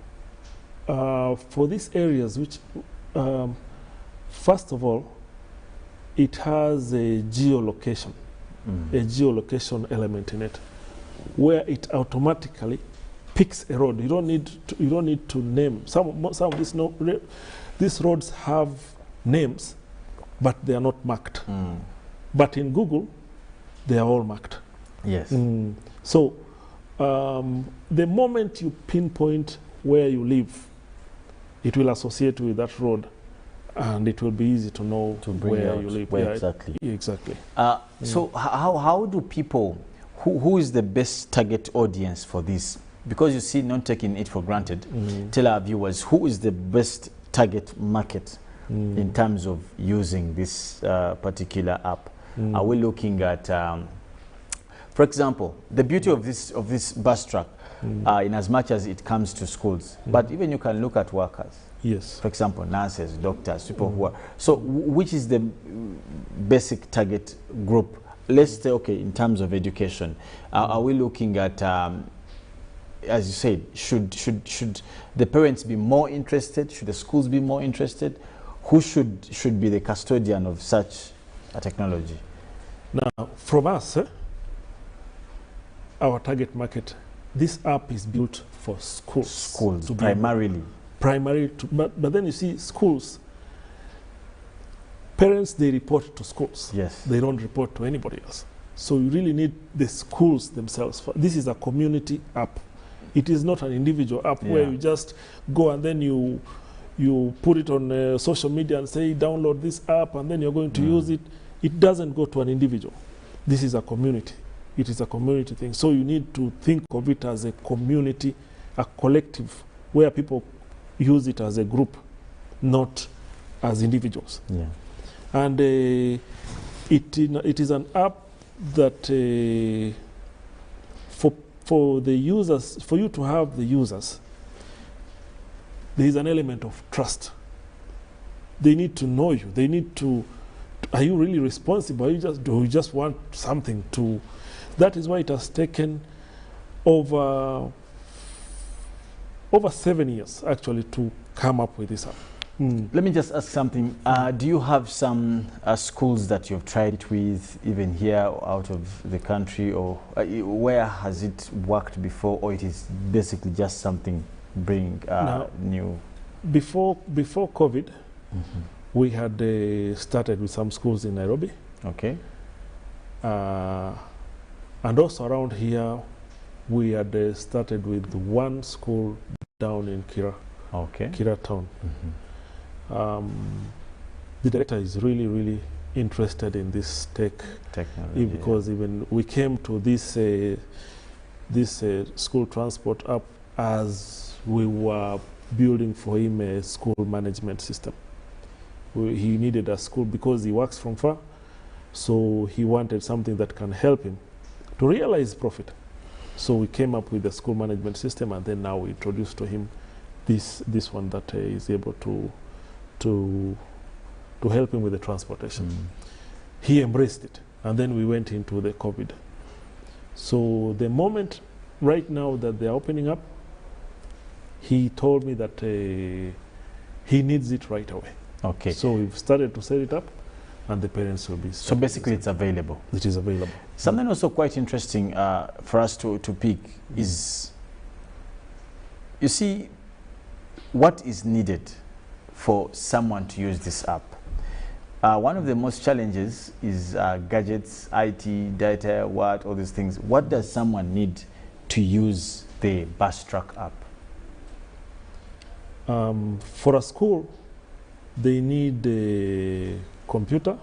[SPEAKER 20] For these areas, which first of all, it has a geolocation, a geolocation element in it, where it automatically picks a road. You don't need to name. Some of these roads have names, but they are not marked. But in Google, they are all marked.
[SPEAKER 3] Yes.
[SPEAKER 20] So the moment you pinpoint where you live, it will associate with that road, and it will be easy to know where you live.
[SPEAKER 3] Where exactly.
[SPEAKER 20] Exactly.
[SPEAKER 3] So how do people, who is the best target audience for this? Because you see, not taking it for granted, tell our viewers, who is the best target market in terms of using this particular app? Are we looking at, for example, the beauty of this bus truck, in as much as it comes to schools, but even you can look at workers.
[SPEAKER 20] Yes.
[SPEAKER 3] For example, nurses, doctors, people who are. So which is the basic target group? Let's say, okay, in terms of education, are we looking at, as you said, should the parents be more interested? Should the schools be more interested? Who should be the custodian of such a technology?
[SPEAKER 20] Now, from us, our target market, this app is built for schools.
[SPEAKER 3] Schools, primarily.
[SPEAKER 20] But then you see, schools, parents, they report to schools.
[SPEAKER 3] Yes.
[SPEAKER 20] They don't report to anybody else. So you really need the schools themselves. This is a community app. It is not an individual app where you just go and then you put it on social media and say, download this app, and then you're going to use it. It doesn't go to an individual. This is a community. It is a community thing. So you need to think of it as a community a collective where people use it as a group, not as individuals.
[SPEAKER 3] Yeah.
[SPEAKER 20] And it is an app that for the users, for you to have the users, there is an element of trust. They need to know you. They need to, are you really responsible? Do you just want something to, that is why it has taken over 7 years actually to come up with this app.
[SPEAKER 3] Let me just ask something. Do you have some schools that you've tried it with, even here or out of the country, or where has it worked before, or it is basically just something new?
[SPEAKER 20] Before COVID, we had started with some schools in Nairobi.
[SPEAKER 3] Okay.
[SPEAKER 20] And also around here, we had started with one school down in Kira.
[SPEAKER 3] Okay.
[SPEAKER 20] Kira town. The director is really interested in this technology, because even we came to this school transport app as we were building for him a school management system. He needed a school because he works from far, so he wanted something that can help him to realize profit. So we came up with the school management system, and then now we introduced to him this one that is able to help him with the transportation. He embraced it, and then we went into the COVID. So the moment right now that they are opening up, he told me that he needs it right away.
[SPEAKER 3] Okay.
[SPEAKER 20] So we've started to set it up, and the parents will be.
[SPEAKER 3] So basically it's available.
[SPEAKER 20] It is available.
[SPEAKER 3] Something also quite interesting for us to pick is, you see, what is needed for someone to use this app. One of the most challenges is gadgets, IT, data, all these things. What does someone need to use the Bus Truck app?
[SPEAKER 20] For a school, they need a computer,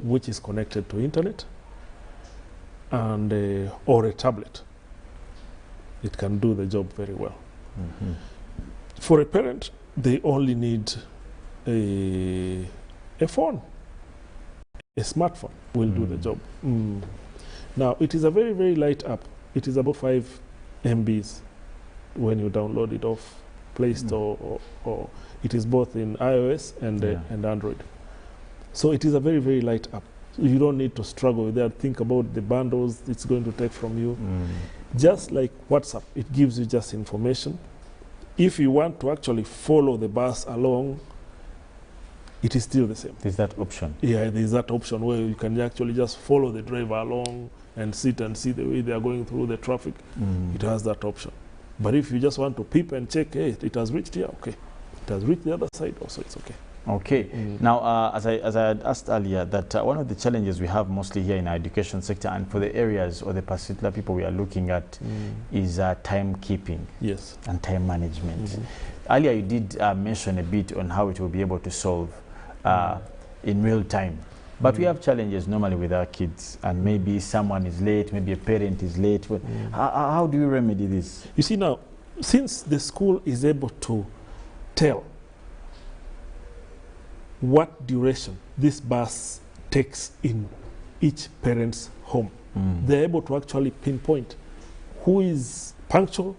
[SPEAKER 20] which is connected to internet, and or a tablet. It can do the job very well. For a parent, they only need a phone. A smartphone will do the job. Now, it is a very light app. It is about 5 MBs when you download it off Play Store, or it is both in iOS and Android. So it is a very light app. You don't need to struggle with that. Think about the bundles it's going to take from you. Just like WhatsApp, it gives you just information. If you want to actually follow the bus along, it is still the same.
[SPEAKER 3] There's that option.
[SPEAKER 20] Yeah, there's that option where you can actually just follow the driver along and sit and see the way they are going through the traffic. It has that option. But if you just want to peep and check, hey, it has reached here, okay. It has reached the other side, also it's okay.
[SPEAKER 3] Okay. Now, as I had asked earlier, that one of the challenges we have mostly here in our education sector, and for the areas or the particular people we are looking at, is timekeeping.
[SPEAKER 20] Yes.
[SPEAKER 3] And time management. Earlier, you did mention a bit on how it will be able to solve in real time. But we have challenges normally with our kids, and maybe someone is late, maybe a parent is late. How do you remedy this?
[SPEAKER 20] You see now, since the school is able to tell what duration this bus takes in each parent's home, they're able to actually pinpoint who is punctual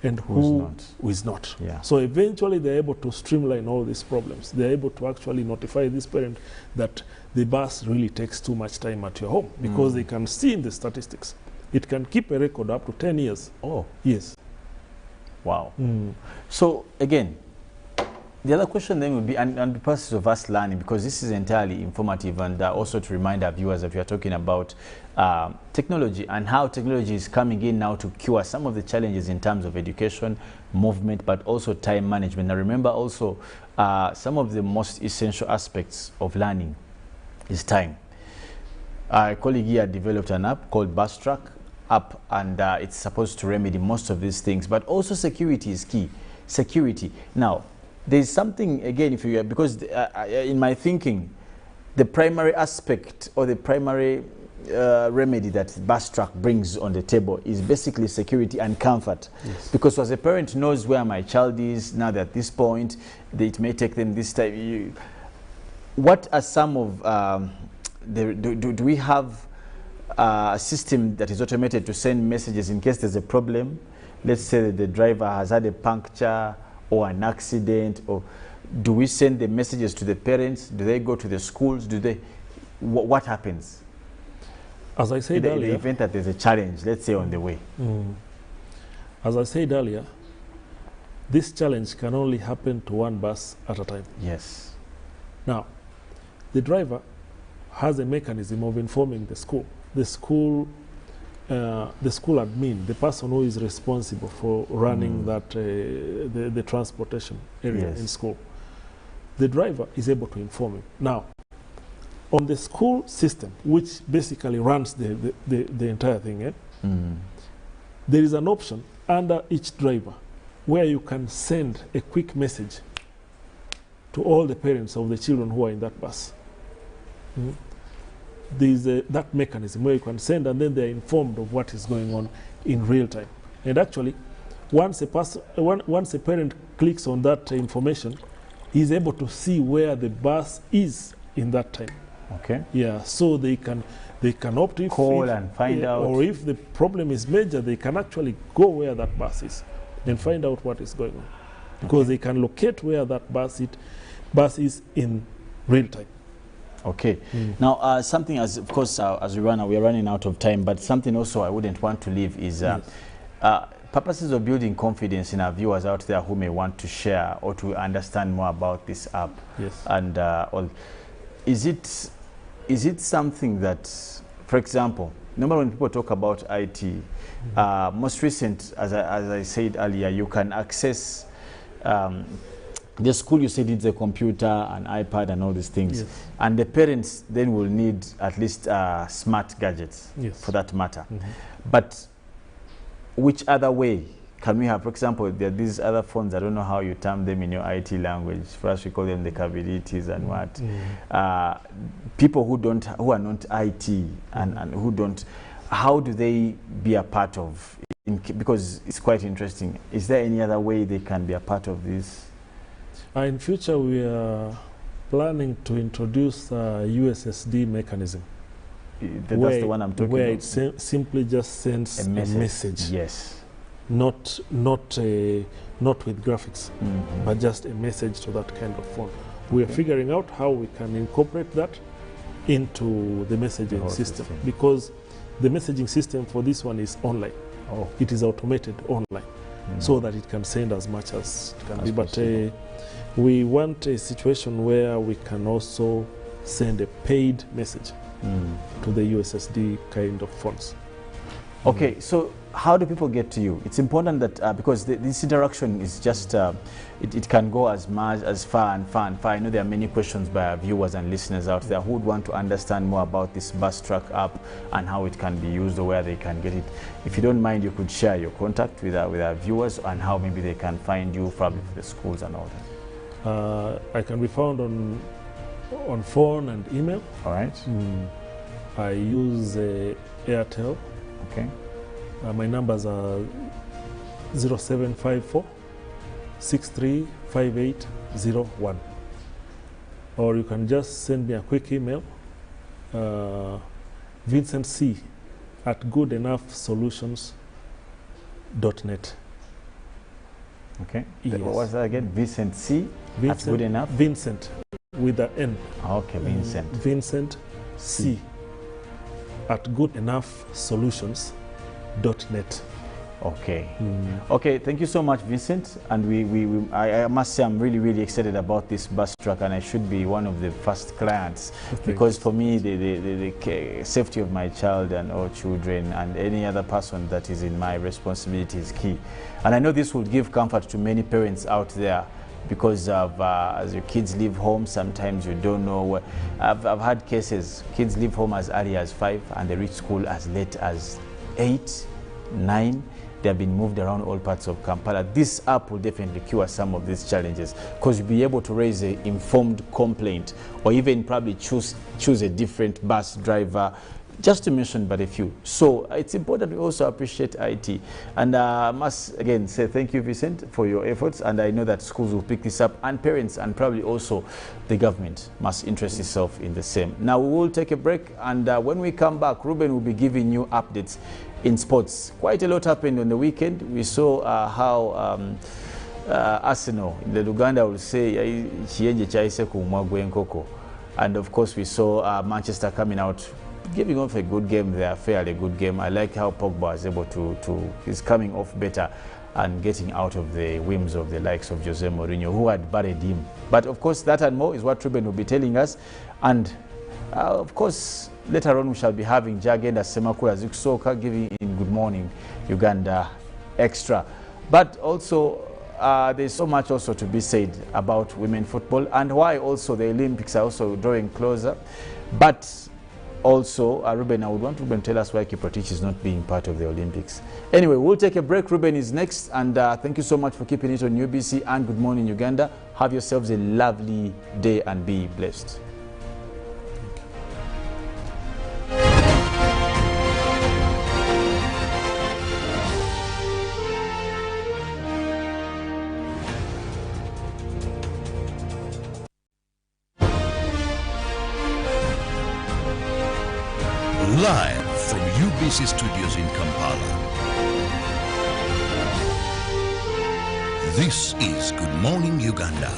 [SPEAKER 20] and who is not.
[SPEAKER 3] Yeah.
[SPEAKER 20] So eventually they're able to streamline all these problems. They're able to actually notify this parent that the bus really takes too much time at your home, because they can see in the statistics. It can keep a record up to 10 years.
[SPEAKER 3] Oh.
[SPEAKER 20] Yes.
[SPEAKER 3] Wow. So again, the other question then would be, and the process of us learning, because this is entirely informative, and also to remind our viewers that we are talking about technology and how technology is coming in now to cure some of the challenges in terms of education, movement, but also time management. Now remember also, some of the most essential aspects of learning is time. A colleague here developed an app called Bus Truck app, and it's supposed to remedy most of these things, but also security is key. Security. Now, there's something, again, if you, because in my thinking, the primary aspect or the primary remedy that bus truck brings on the table is basically security and comfort. Yes. Because as a parent knows where my child is now that at this point, it may take them this time. What are some of do we have a system that is automated to send messages in case there's a problem? Let's say that the driver has had a puncture or an accident, or do we send the messages to the parents? Do they go to the schools? Do they? What happens?
[SPEAKER 20] As I said earlier,
[SPEAKER 3] in the event that there's a challenge, let's say on the way.
[SPEAKER 20] As I said earlier, this challenge can only happen to one bus at a time.
[SPEAKER 3] Yes.
[SPEAKER 20] Now, the driver has a mechanism of informing the school. The school admin, the person who is responsible for running that the transportation area in school. The driver is able to inform him. Now, on the school system, which basically runs the entire thing, there is an option under each driver where you can send a quick message to all the parents of the children who are in that bus. There is that mechanism where you can send, and then they are informed of what is going on in real time. And actually, once a parent clicks on that information, he is able to see where the bus is in that time.
[SPEAKER 3] Okay.
[SPEAKER 20] Yeah, so they can opt to
[SPEAKER 3] call and find out,
[SPEAKER 20] or if the problem is major, they can actually go where that bus is and find out what is going on, because they can locate where that bus is in real time.
[SPEAKER 3] Okay. Now, something, as of course, as we are running out of time, but something also I wouldn't want to leave is purposes of building confidence in our viewers out there who may want to share or to understand more about this app.
[SPEAKER 20] Yes.
[SPEAKER 3] And is it something that, for example, normally when people talk about IT, most recent, as I said earlier, you can access the school, you said it's a computer, an iPad, and all these things.
[SPEAKER 20] Yes.
[SPEAKER 3] And the parents then will need at least smart gadgets, for that matter. But which other way can we have? For example, there are these other phones, I don't know how you term them in your IT language. For us, we call them the capabilities and what. People who are not IT and who don't, how do they be a part of, because it's quite interesting. Is there any other way they can be a part of this?
[SPEAKER 20] In future, we are planning to introduce a USSD mechanism.
[SPEAKER 3] That's the one I'm talking about.
[SPEAKER 20] Where it simply just sends a message.
[SPEAKER 3] Yes.
[SPEAKER 20] Not with graphics, but just a message to that kind of phone. We are figuring out how we can incorporate that into the messaging system, because the messaging system for this one is online. It is automated online, so that it can send as much as it can be. But we want a situation where we can also send a paid message to the USSD kind of phones.
[SPEAKER 3] Okay, so how do people get to you? It's important that because this interaction is just, it can go as much as far and far and far. I know there are many questions by our viewers and listeners out there who would want to understand more about this bus truck app and how it can be used or where they can get it. If you don't mind, you could share your contact with our viewers and how maybe they can find you, probably for the schools and all that.
[SPEAKER 20] I can be found on phone and email.
[SPEAKER 3] All right.
[SPEAKER 20] I use Airtel.
[SPEAKER 3] Okay.
[SPEAKER 20] My numbers are 0754 635801. Or you can just send me a quick email, vincentc@goodenoughsolutions.net.
[SPEAKER 3] Okay.
[SPEAKER 20] Yes.
[SPEAKER 3] What was that again? Vincent C. At Good Enough?
[SPEAKER 20] Vincent with an N.
[SPEAKER 3] Okay, Vincent.
[SPEAKER 20] Vincent C. at goodenoughsolutions.net.
[SPEAKER 3] Okay. Okay, thank you so much, Vincent. And I must say I'm really excited about this bus truck, and I should be one of the first clients because for me the safety of my child and all children and any other person that is in my responsibility is key. And I know this will give comfort to many parents out there, because of as your kids leave home, sometimes you don't know where. I've had cases, kids leave home as early as 5 and they reach school as late as 8, 9. They have been moved around all parts of Kampala. This app will definitely cure some of these challenges, because you'll be able to raise an informed complaint or even probably choose a different bus driver, just to mention but a few. So it's important we also appreciate IT. And I must again say thank you, Vincent, for your efforts. And I know that schools will pick this up, and parents, and probably also the government must interest itself in the same. Now we will take a break, and when we come back, Ruben will be giving you updates in sports. Quite a lot happened on the weekend. We saw how Arsenal, the Uganda will say, and of course we saw Manchester coming out, giving off a good game there, fairly good game. I like how Pogba was able he's coming off better and getting out of the whims of the likes of Jose Mourinho, who had buried him. But of course, that and more is what Ruben will be telling us. And of course, later on we shall be having Jagenda Semakula Zikusoka giving in Good Morning Uganda Extra. But also, there's so much also to be said about women football, and why also the Olympics are also drawing closer. But also, Ruben, I would want Ruben to tell us why Kiprotich is not being part of the Olympics. Anyway, we'll take a break. Ruben is next, and thank you so much for keeping it on UBC and Good Morning Uganda. Have yourselves a lovely day and be blessed.
[SPEAKER 12] Live from UBC Studios in Kampala. This is Good Morning Uganda.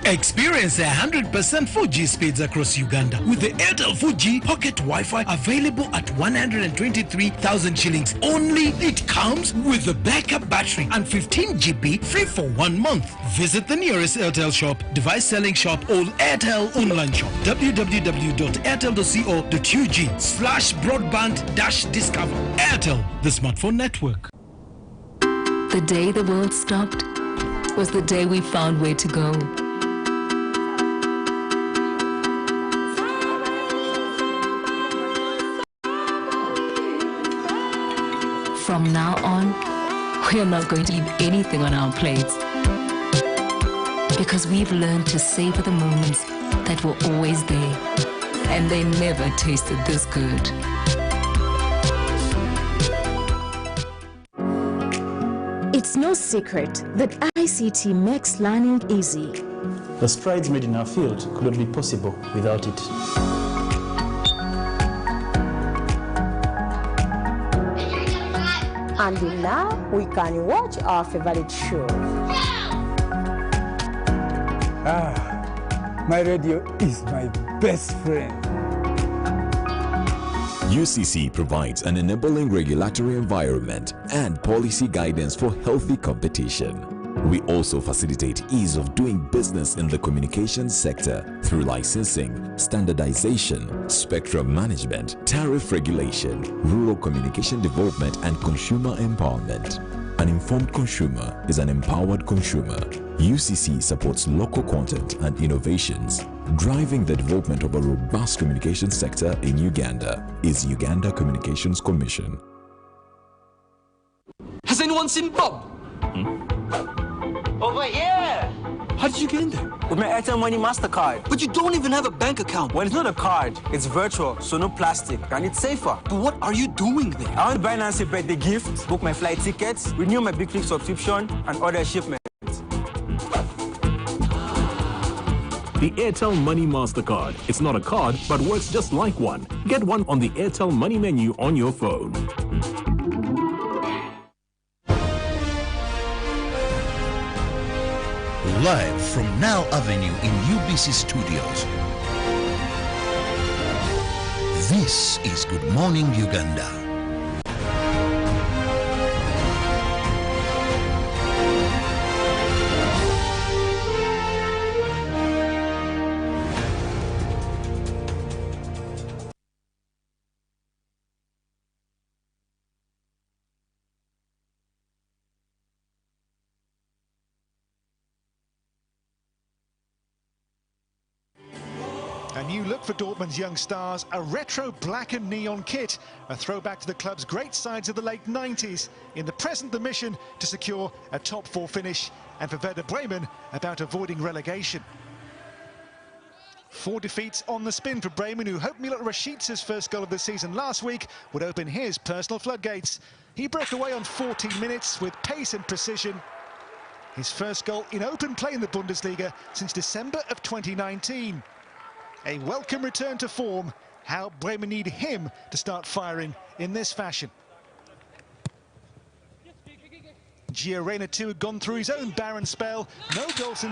[SPEAKER 5] Experience 100% 4G speeds across Uganda with the Airtel 4G Pocket Wi-Fi available at 123,000 shillings only. It comes with a backup battery and 15 GB free for 1 month. Visit the nearest Airtel shop, device selling shop, or Airtel online shop. www.airtel.co.ug/broadband-discover. Airtel, the smartphone network.
[SPEAKER 21] The day the world stopped was the day we found where to go. From now on, we're not going to leave anything on our plates, because we've learned to savor the moments that were always there, and they never tasted this good.
[SPEAKER 22] It's no secret that ICT makes learning easy.
[SPEAKER 23] The strides made in our field could not be possible without it.
[SPEAKER 24] And now we can watch our favorite show.
[SPEAKER 25] My radio is my best friend.
[SPEAKER 8] UCC provides an enabling regulatory environment and policy guidance for healthy competition. We also facilitate ease of doing business in the communications sector through licensing, standardization, spectrum management, tariff regulation, rural communication development, and consumer empowerment. An informed consumer is an empowered consumer. UCC supports local content and innovations. Driving the development of a robust communication sector in Uganda is Uganda Communications Commission.
[SPEAKER 9] Has anyone seen Bob?
[SPEAKER 10] Over here!
[SPEAKER 9] How did you get in there?
[SPEAKER 10] With my Airtel Money MasterCard.
[SPEAKER 9] But you don't even have a bank account.
[SPEAKER 10] Well, it's not a card. It's virtual, so no plastic, and it's safer.
[SPEAKER 9] But what are you doing there?
[SPEAKER 10] I want to buy Nancy birthday gifts, book my flight tickets, renew my Big Click subscription, and order shipment.
[SPEAKER 11] The Airtel Money MasterCard. It's not a card, but works just like one. Get one on the Airtel Money menu on your phone.
[SPEAKER 12] Live from Now Avenue in UBC Studios. This is Good Morning Uganda.
[SPEAKER 1] new look for Dortmund's young stars, a retro black and neon kit, a throwback to the club's great sides of the late 90s. In the present, the mission to secure a top 4 finish, and for Werder Bremen about avoiding relegation. 4 defeats on the spin for Bremen, who hoped Milot Rashica's first goal of the season last week would open his personal floodgates. He broke away on 14 minutes with pace and precision. His first goal in open play in the Bundesliga since December of 2019. A welcome return to form. How Bremen need him to start firing in this fashion. Gio Reyna too had gone through his own barren spell. No goals since